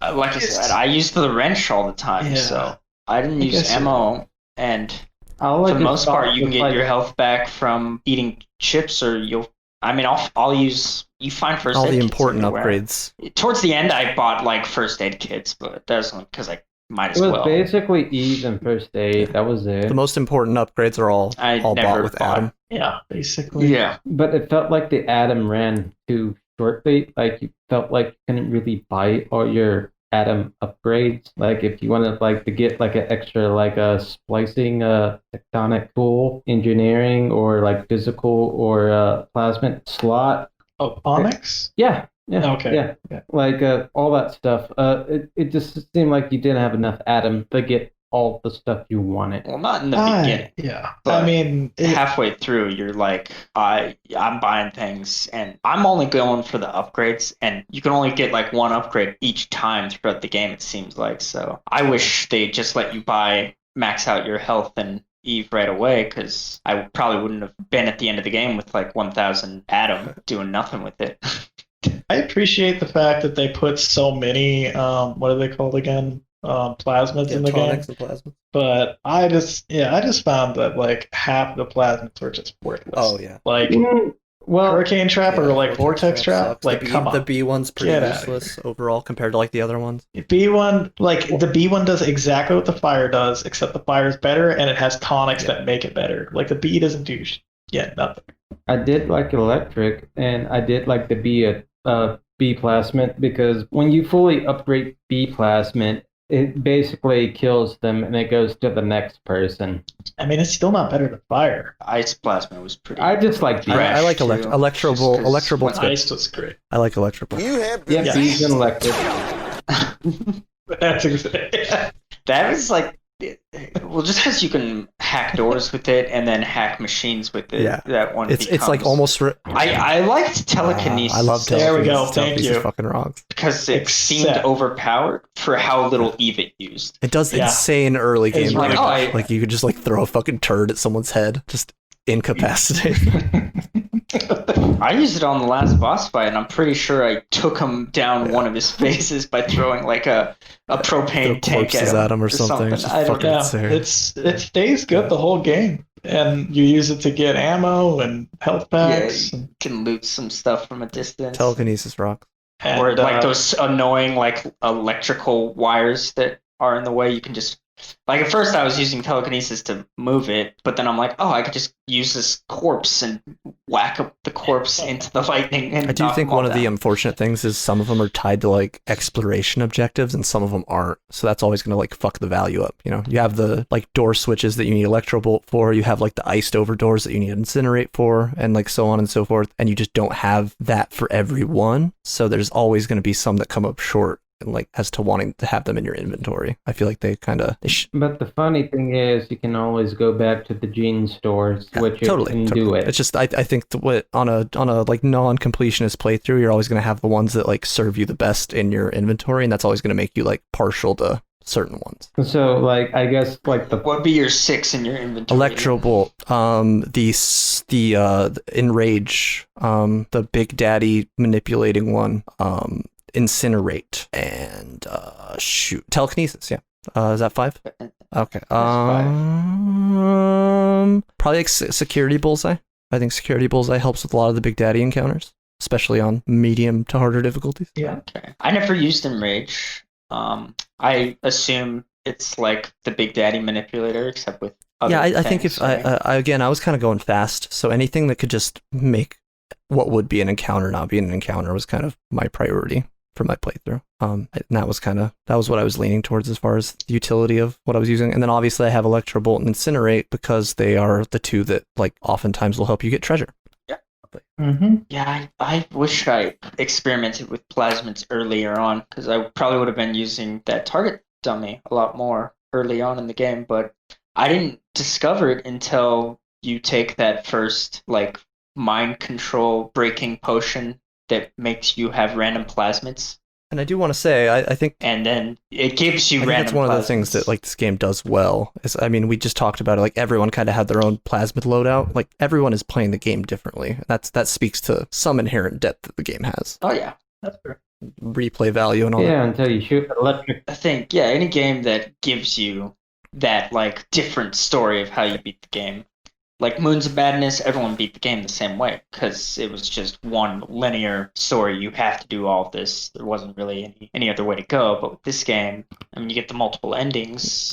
Like I said, I used the wrench all the time, Yeah. so I didn't I use guess you're ammo. And All I for the just most part, thought you can was, get like, your health back from eating chips, or you'll. I mean, I'll use. You find first All aid the kits important everywhere. upgrades. Towards the end, I bought like first aid kits, but that was only because I might It as was well. basically Eve and first aid. That was it. The most important upgrades are all I bought never with bought- Adam. Yeah, basically. Yeah. But it felt like the Atom ran too shortly. Like you felt like you couldn't really buy all your Atom upgrades. Like if you wanted like to get like an extra like a splicing tectonic tool, engineering, or like physical or plasmid slot. Oh, Onyx? Yeah. Okay. Yeah. Like all that stuff. It just seemed like you didn't have enough Atom to get all the stuff you wanted. Well, not in the beginning. Yeah. But I mean, halfway through, you're like, I'm buying things, and I'm only going for the upgrades, and you can only get like one upgrade each time throughout the game, it seems like. So I wish they just let you max out your health and Eve right away, because I probably wouldn't have been at the end of the game with like 1,000 Atom doing nothing with it. I appreciate the fact that they put so many, what are they called again? Plasmids in the game. Tonics and plasma. But I just found that like half the plasmids were just worthless. Oh, yeah. Like Well, Hurricane Trap or like Vortex Trap, sucks. like come on. The B one's pretty Get outta useless overall compared to like the other ones. B1, like the B1 does exactly what the fire does, except the fire is better and it has tonics that make it better. Like the B doesn't do nothing. I did like electric, and I did like the B plasmid, because when you fully upgrade B plasmid, it basically kills them and it goes to the next person. I mean, it's still not better than fire. Ice Plasma was pretty. I just like B. I like too. electroball. Just 'cause Electroball's good. Ice was great. I like electroball. Yeah, B's and electric. That's exactly. That was like, well, just because you can hack doors with it and then hack machines with it. Yeah. That one. It's like becomes- almost. I liked telekinesis. I love telekinesis. There we go, thank Telekinesis you. fucking rocks. because it seemed Except- overpowered for how little Eve it used. It does Yeah. insane early It's game like, damage. oh, Like you could just like throw a fucking turd at someone's head, just incapacitate. I used it on the last boss fight, and I'm pretty sure I took him down one of his faces by throwing like a propane Throw tank corpses at him or or something. Just I don't fucking know. insane. It stays good the whole game, and you use it to get ammo and health Yeah, packs. you can loot some stuff from a distance. Telekinesis rocks. and, Or like those annoying like electrical wires that are in the way. You can just like at first I was using telekinesis to move it, but then I'm like, oh, I could just use this corpse and whack up the corpse into the lightning. And I do knock think them all one of the down. unfortunate things is some of them are tied to like exploration objectives and some of them aren't. So that's always going to like fuck the value up. You know, you have the like door switches that you need electro bolt for. You have like the iced over doors that you need incinerate for, and like so on and so forth. And you just don't have that for every one. So there's always going to be some that come up short. And like as to wanting to have them in your inventory, I feel like they kind of But the funny thing is, you can always go back to the gene stores, which you can do it. It's just I think what on a like non-completionist playthrough, you're always going to have the ones that like serve you the best in your inventory, and that's always going to make you like partial to certain ones. So, like, I guess, like the What would be your 6 in your inventory? Electro Bolt, the Enrage, the Big Daddy manipulating one, Incinerate, and shoot, Telekinesis. Yeah, is that 5? Okay. Probably like Security Bullseye. I think Security Bullseye helps with a lot of the Big Daddy encounters, especially on medium to harder difficulties. Yeah. Okay. I never used Enrage. I assume it's like the Big Daddy manipulator, except with other Yeah, I think things, if right? I again, I was kind of going fast, so anything that could just make what would be an encounter not be an encounter was kind of my priority. for my playthrough. And that was what I was leaning towards as far as the utility of what I was using. And then obviously I have Electrobolt and Incinerate because they are the two that like oftentimes will help you get treasure. Yeah, I wish I experimented with plasmids earlier on, because I probably would have been using that target dummy a lot more early on in the game, but I didn't discover it until you take that first like mind control breaking potion that makes you have random plasmids. And I do want to say, I think, and then it gives you I think random that's one plasmids. of the things that like this game does well. Is, I mean, we just talked about it. Like everyone kind of had their own plasmid loadout. Like everyone is playing the game differently. That speaks to some inherent depth that the game has. Oh yeah, That's true. Replay value and all Yeah, that. until you shoot electric. I think any game that gives you that like different story of how you beat the game. Like Moons of Madness, everyone beat the game the same way because it was just one linear story. You have to do all of this. There wasn't really any other way to go. But with this game, I mean, you get the multiple endings.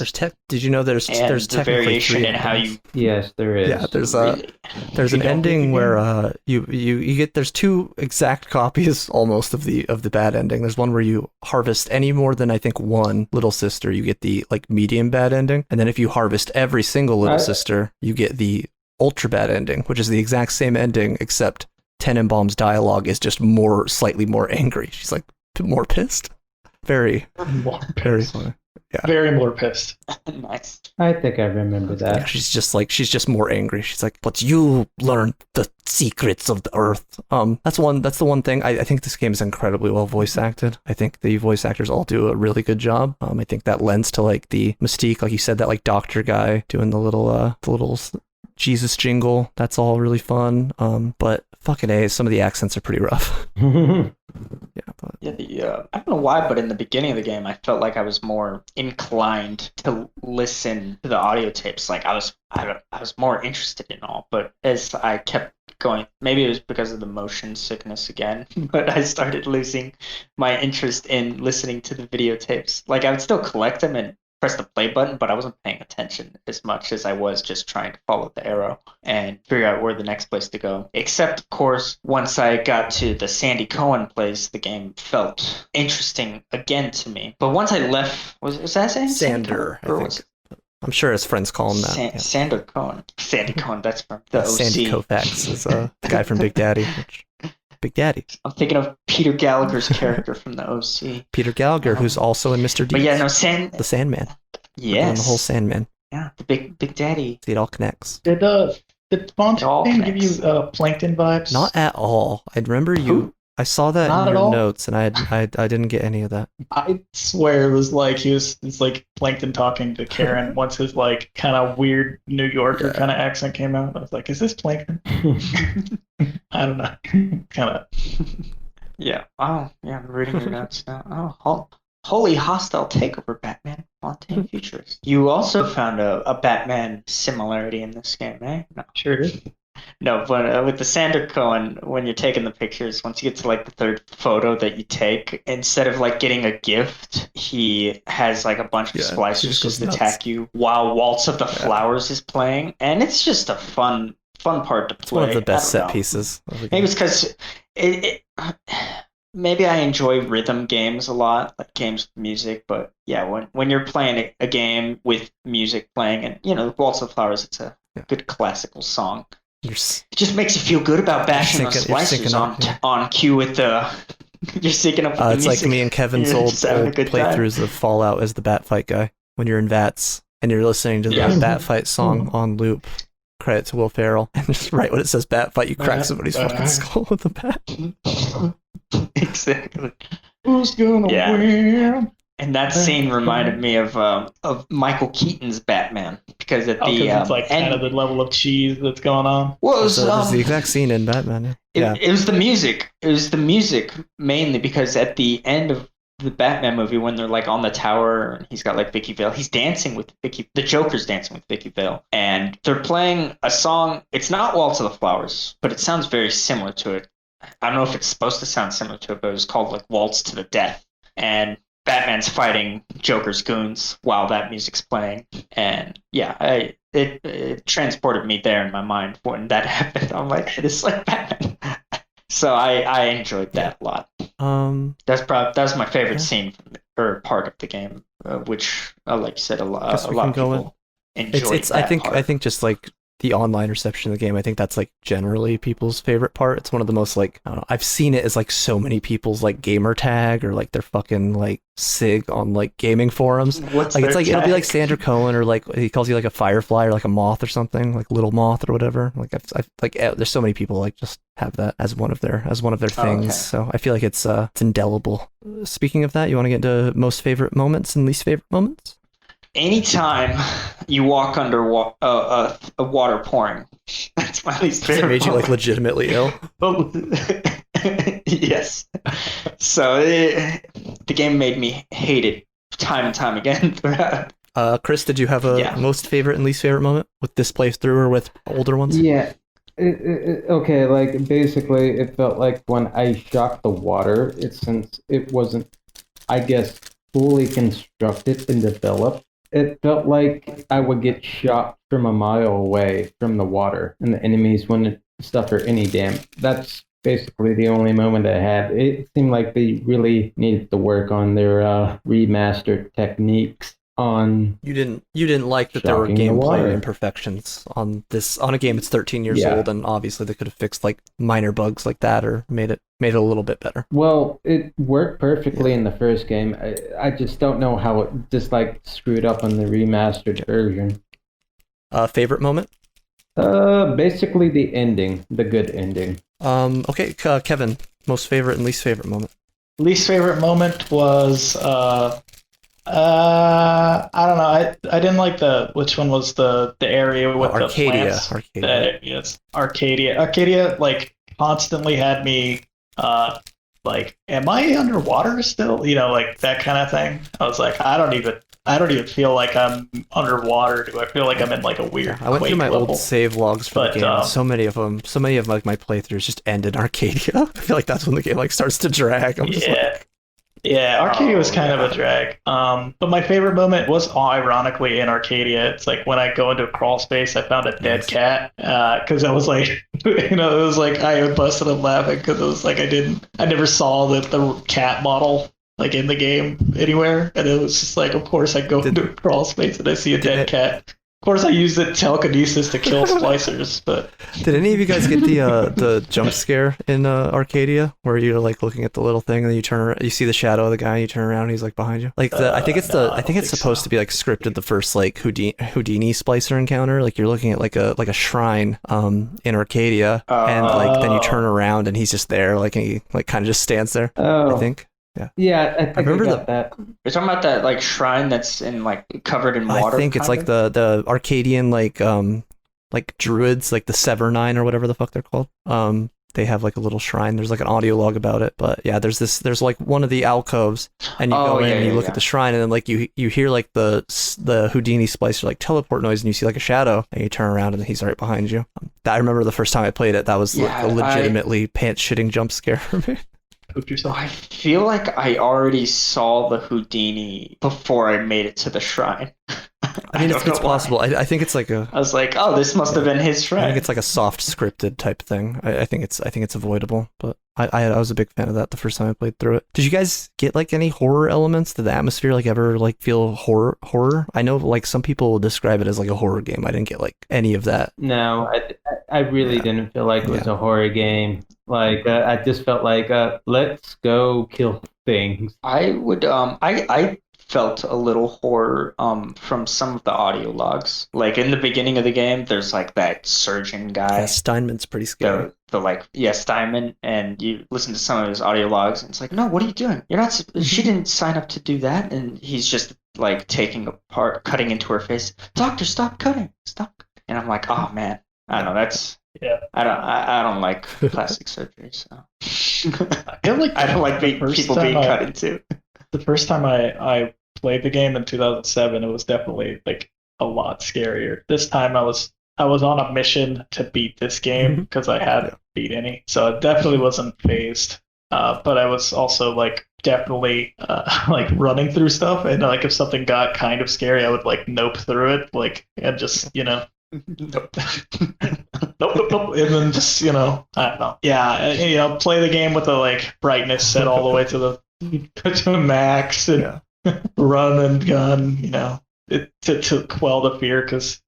Did you know there's and the technically variation 3 in how you Yes, there is. Yeah, there's really. there's an You don't ending beat the where you get there's 2 exact copies almost of the bad ending. There's one where you harvest any more than I think 1 little sister, you get the like medium bad ending, and then if you harvest every single little sister, you get the ultra bad ending, which is the exact same ending except Tenenbaum's dialogue is just slightly more angry. She's like more pissed. Very very funny. Yeah. Very more pissed. Nice. I think I remember that. Yeah, she's just more angry. She's like, but you learned the secrets of the earth. That's the one thing. I think this game is incredibly well voice acted. I think the voice actors all do a really good job. I think that lends to like the mystique, like you said, that like doctor guy doing the little Jesus jingle. That's all really fun. But fucking A, some of the accents are pretty rough. Yeah, I don't know why, but in the beginning of the game, I felt like I was more inclined to listen to the audio tapes. Like I was more interested in all. But as I kept going, maybe it was because of the motion sickness again, but I started losing my interest in listening to the videotapes. Like I would still collect them and press the play button, but I wasn't paying attention as much as I was just trying to follow the arrow and figure out where the next place to go. Except, of course, once I got to the Sandy Cohen place, the game felt interesting again to me. But once I left, was that saying Sander, I think. I'm sure his friends call him that. Sander Cohen. Sandy Cohen, that's from the OC. Sandy Koufax is the guy from Big Daddy. Big Daddy. I'm thinking of Peter Gallagher's character from the OC. Peter Gallagher, who's also in Mr. D. But yeah, no, the Sandman. Yes. The whole Sandman. Yeah, the Big Daddy. See, it all connects. Did Fontaine all give connects. you Plankton vibes? Not at all. I remember you. I saw that Not in at your all? notes, and I didn't get any of that. I swear it was like it's like Plankton talking to Karen once his like kind of weird New Yorker kind of accent came out. I was like, is this Plankton? I don't know. Kind of. Yeah. Oh, yeah. I'm reading your notes now. Oh, holy hostile takeover, Batman. Fontaine Futurist. You also found a Batman similarity in this game, eh? No. Sure did. No, but with the Sander Cohen, when you're taking the pictures, once you get to like the third photo that you take, instead of like getting a gift, he has like a bunch of splicers just attack you while Waltz of the Flowers is playing, and it's just a fun part to play. It's one of the best set know. pieces. Maybe it's because maybe I enjoy rhythm games a lot, like games with music. But yeah, when you're playing a game with music playing, and Waltz of the Flowers, it's a good classical song. It just makes you feel good about bashing those splicers on cue with the. You're syncing up with the it's music. like me and Kevin's old playthroughs time. of Fallout as the Batfight guy. When you're in VATS and you're listening to the Batfight song on loop. Credit to Will Ferrell. And just right when it says Batfight, you crack somebody's fucking skull with a bat. Exactly. Who's gonna win? And that scene reminded me of Michael Keaton's Batman because at the it's like kind of the level of cheese that's going on. Well, It's the exact scene in Batman. Yeah. It was the music. It was the music mainly because at the end of the Batman movie, when they're like on the tower and he's got like Vicky Vale, he's dancing with the Joker's dancing with Vicky Vale, and they're playing a song. It's not Waltz of the Flowers, but it sounds very similar to it. I don't know if it's supposed to sound similar to it, but it was called like Waltz to the Death, and Batman's fighting Joker's goons while that music's playing, and yeah, it transported me there in my mind when that happened. I'm like, this is like Batman. So I enjoyed that a lot. That's my favorite Yeah. scene or part of the game, which, like you said, a Guess lot we of can go people enjoyed It's that I part. think just like the online reception of the game, I think that's like generally people's favorite part. It's one of the most like, I don't know, I've seen it as like so many people's like gamer tag or like their fucking like sig on like gaming forums. What's Like it's their like it'll be like tag? Sandra Cohen or like he calls you like a firefly or like a moth or something, like little moth or whatever. Like I've like there's so many people like just have that as one of their things. okay. So I feel like it's indelible. Speaking of that, you want to get into most favorite moments and least favorite moments? Anytime you walk under a water pouring, that's my least Has it favorite. made you like moment. legitimately ill? Yes. So the game made me hate it time and time again. Chris, did you have a Yeah. most favorite and least favorite moment with this playthrough or with older ones? Yeah. Okay, like basically, it felt like when I shocked the water, since it wasn't, I guess, fully constructed and developed, it felt like I would get shot from a mile away from the water, and the enemies wouldn't suffer any damage. That's basically the only moment I had. It seemed like they really needed to work on their remastered techniques on. You didn't like that there were Shocking the gameplay water. imperfections on a game that's 13 years Yeah. old, and obviously they could have fixed like minor bugs like that or made it a little bit better. Well, it worked perfectly in the first game. I just don't know how it just like screwed up on the remastered version. Favorite moment? Basically the ending, the good ending. Okay, Kevin, most favorite and least favorite moment. Least favorite moment was I don't know. I didn't like which one was the area with the Arcadia. plants. Arcadia. Yes, Arcadia. Arcadia like constantly had me like, am I underwater still? You know, like that kind of thing. I was like, I don't even feel like I'm underwater. Do I feel like I'm in like a weird I went through Quake my level? old save logs for But, the game. And so many of like my playthroughs just end in Arcadia. I feel like that's when the game like starts to drag. I'm just like, Yeah, Arcadia was kind of yeah. a drag. But my favorite moment was ironically in Arcadia. It's like when I go into a crawl space, I found a dead Nice. cat. Because I was like, it was like I busted up laughing because it was like I never saw the cat model like in the game anywhere, and it was just like, of course, I go into a crawl space and I see a dead cat. Of course, I use the telekinesis to kill splicers, but Did any of you guys get the jump scare in Arcadia where you're like looking at the little thing and then you turn around, you see the shadow of the guy and you turn around and he's like behind you? Like I think it's no, I think it's supposed to be like scripted the first like Houdini splicer encounter. Like you're looking at like a shrine in Arcadia and like then you turn around and he's just there like and he like kind of just stands there. Oh, I think. yeah, I think I remember got that. You're talking about that like shrine that's in like covered in water. I think it's like the Arcadian like druids, like the Severnine or whatever the fuck they're called. They have like a little shrine. There's like an audio log about it, but yeah, there's like one of the alcoves, and you go in and you look at the shrine, and then like you hear like the Houdini splicer like teleport noise, and you see like a shadow, and you turn around and he's right behind you. I remember the first time I played it, that was like a legitimately pants shitting jump scare for me. I feel like I already saw the Houdini before I made it to the shrine. I mean, don't it's know why. possible. I think it's like I was like, oh, this must have been his I shrine. think it's like a soft scripted type thing. I think it's avoidable, but I was a big fan of that the first time I played through it. Did you guys get like any horror elements? Did the atmosphere like ever like feel horror? I know like some people describe it as like a horror game. I didn't get like any of that. No, I really didn't feel like it was a horror game. Like I just felt like let's go kill things. I would I felt a little horror from some of the audio logs. Like in the beginning of the game, there's like that surgeon guy. Yeah, Steinman's pretty scary. Steinman, and you listen to some of his audio logs, and it's like, no, what are you doing? You're not. She didn't sign up to do that, and he's just like taking apart, cutting into her face. Doctor, stop cutting, stop. And I'm like, oh man, I don't know. That's I don't like plastic surgery, so I feel like I don't like the first people time being I- cut into. the first time I played the game in 2007, it was definitely like a lot scarier. This time I was on a mission to beat this game because I hadn't beat any, so I definitely wasn't phased. But I was also like definitely like running through stuff, and like if something got kind of scary, I would like nope through it, like and just Nope. Nope. And then just, I don't know. Yeah, play the game with the like brightness set all the way to the max and run and gun, to quell the fear, because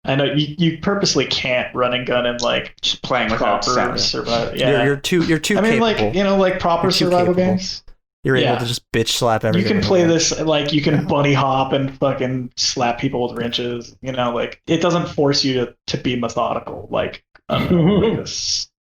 I know you purposely can't run and gun in like Just playing without proper sound. survival. Yeah, You're too I mean, capable. like proper You're too survival capable. games. You're able Yeah. to just bitch slap everything. You can in the play world. this like you can bunny hop and fucking slap people with wrenches. Like it doesn't force you to be methodical like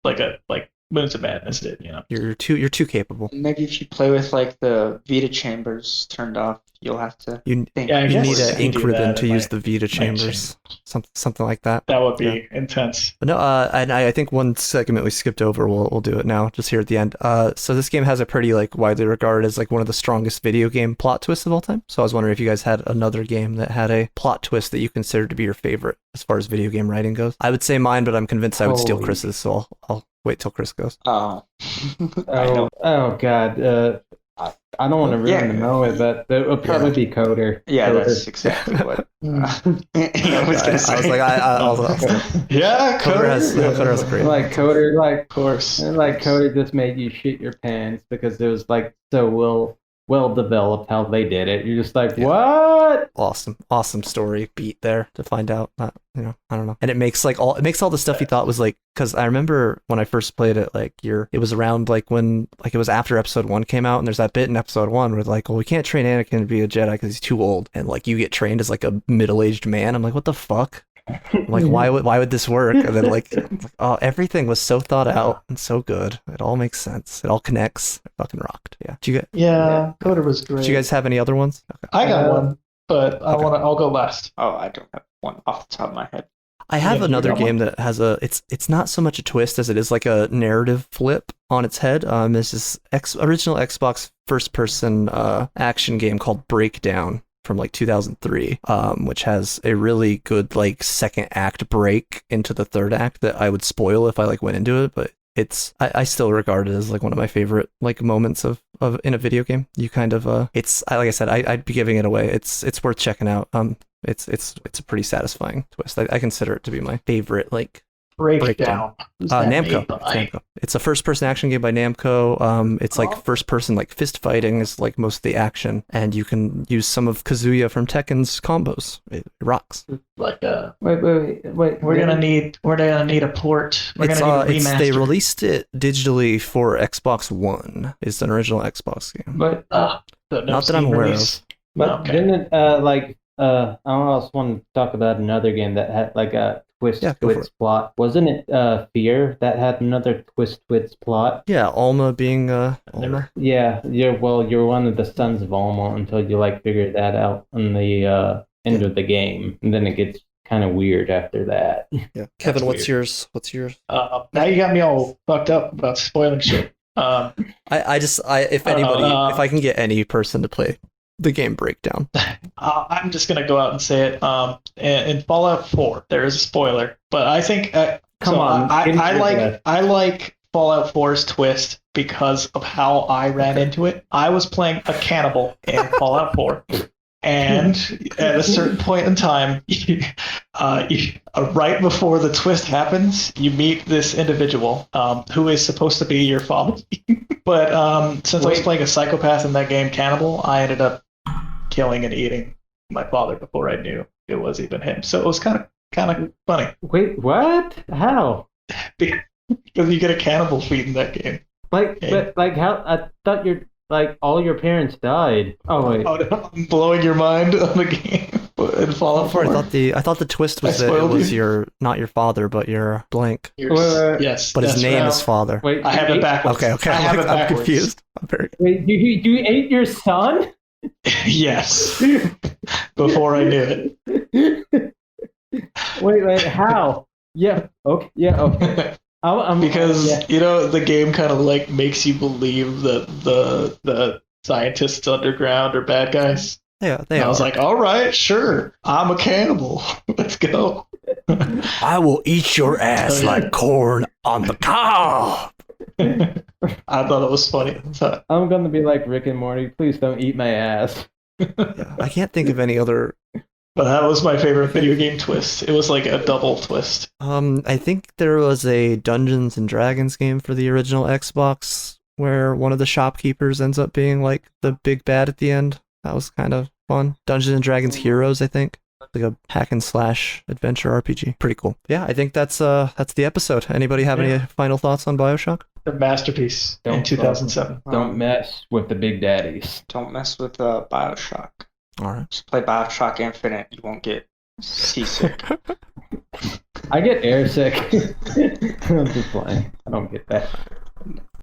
like Moons of Madness did. You're too capable. Maybe if you play with like the Vita chambers turned off, you'll have to You think. Yeah, I you guess need if an you ink do ribbon that, to it use might- the Vita chambers, something like that. That would be intense. But no, and I think one segment we skipped over, we'll do it now, just here at the end. So this game has a pretty like widely regarded as like one of the strongest video game plot twists of all time. So I was wondering if you guys had another game that had a plot twist that you consider to be your favorite as far as video game writing goes. I would say mine, but I'm convinced I would steal Holy- Chris's, so I'll wait till Chris goes. Oh. I know. Oh God. I don't want to ruin the moment, but it would probably be Coder. Yeah, Coder. that's exactly what I was gonna say. I was like, Yeah, Coder has a great. Like Coder, of course. like Coder just made you shit your pants because it was like so well developed how they did it. You're just like, what? Awesome story beat there to find out that, I don't know. And it makes all the stuff you thought was like, because I remember when I first played it, like it was around like when like it was after episode 1 came out, and there's that bit in episode 1 where like, well, we can't train Anakin to be a Jedi because he's too old, and like you get trained as like a middle-aged man. I'm like, what the fuck? I'm like, why would this work? And then like, oh, everything was so thought out and so good. It all makes sense. It all connects. It fucking rocked. Yeah. Yeah, Coder was great. Did you guys have any other ones? Okay. I got one, but I'll go last. Oh, I don't have one off the top of my head. I have Yeah, another you got game that has it's not so much a twist as it is like a narrative flip on its head. This is original Xbox first person action game called Breakdown from like 2003, which has a really good like second act break into the third act that I would spoil if I like went into it, but I still regard it as like one of my favorite like moments of in a video game. You kind of like I said, I'd be giving it away. It's worth checking out. It's a pretty satisfying twist. I consider it to be my favorite like Breakdown. Who's that made Namco. by? It's Namco. It's a first-person action game by Namco. It's like first-person, like fist fighting is like most of the action, and you can use some of Kazuya from Tekken's combos. It rocks. Like Wait. we're gonna need a port. We're gonna need a remaster. They released it digitally for Xbox One. It's an original Xbox game. But So no Not that I'm Steam aware release? But Okay. didn't I also want to talk about another game that had like a twist Yeah, go for twist plot. Wasn't it Fear that had another twist plot? Yeah, Alma being Alma. Yeah, you're one of the sons of Alma until you like figure that out in the end of the game, and then it gets kind of weird after that. Yeah, Kevin, That's what's yours? What's yours? Now you got me all fucked up about spoiling shit. If anybody, if I can get any person to play the game Breakdown. I'm just gonna go out and say it. In Fallout 4, there is a spoiler, but I think Come on, get into it. I like Fallout 4's twist because of how I ran into it. I was playing a cannibal in Fallout 4, and at a certain point in time, right before the twist happens, you meet this individual who is supposed to be your father. But since I was playing a psychopath in that game, cannibal, I ended up killing and eating my father before I knew it was even him. So it was kind of funny Wait, what? How? because you get a cannibal feed in that game. But how? I thought all your parents died. Oh wait. Oh, I'm blowing your mind on the game in Fallout 4. I thought the twist was I that it spoiled was you. not your father, but your blank. Yes, But his that's name right. is father. Wait, I have it backwards. Okay. I have it I'm backwards. confused. I'm very. Wait, you ate your son? Yes, before I knew it. Wait, how? Yeah. Okay. Yeah. Okay. Because yeah. the game kind of like makes you believe that the scientists underground are bad guys. Yeah, And I was like, all right, sure, I'm a cannibal. Let's go. I will eat your ass like corn on the cob. I thought it was funny. So, I'm gonna be like Rick and Morty. Please don't eat my ass. Yeah, I can't think of any other But that was my favorite video game twist. It was like a double twist. I think there was a Dungeons and Dragons game for the original Xbox where one of the shopkeepers ends up being like the big bad at the end. That was kind of fun. Dungeons and Dragons Heroes, I think. Like a hack and slash adventure RPG. Pretty cool. Yeah, I think that's the episode. Anybody have any final thoughts on BioShock? A masterpiece in 2007. Don't mess with the big daddies. Don't mess with Bioshock. All right. Just play Bioshock Infinite. You won't get seasick. I get airsick. I'm just playing. I don't get that.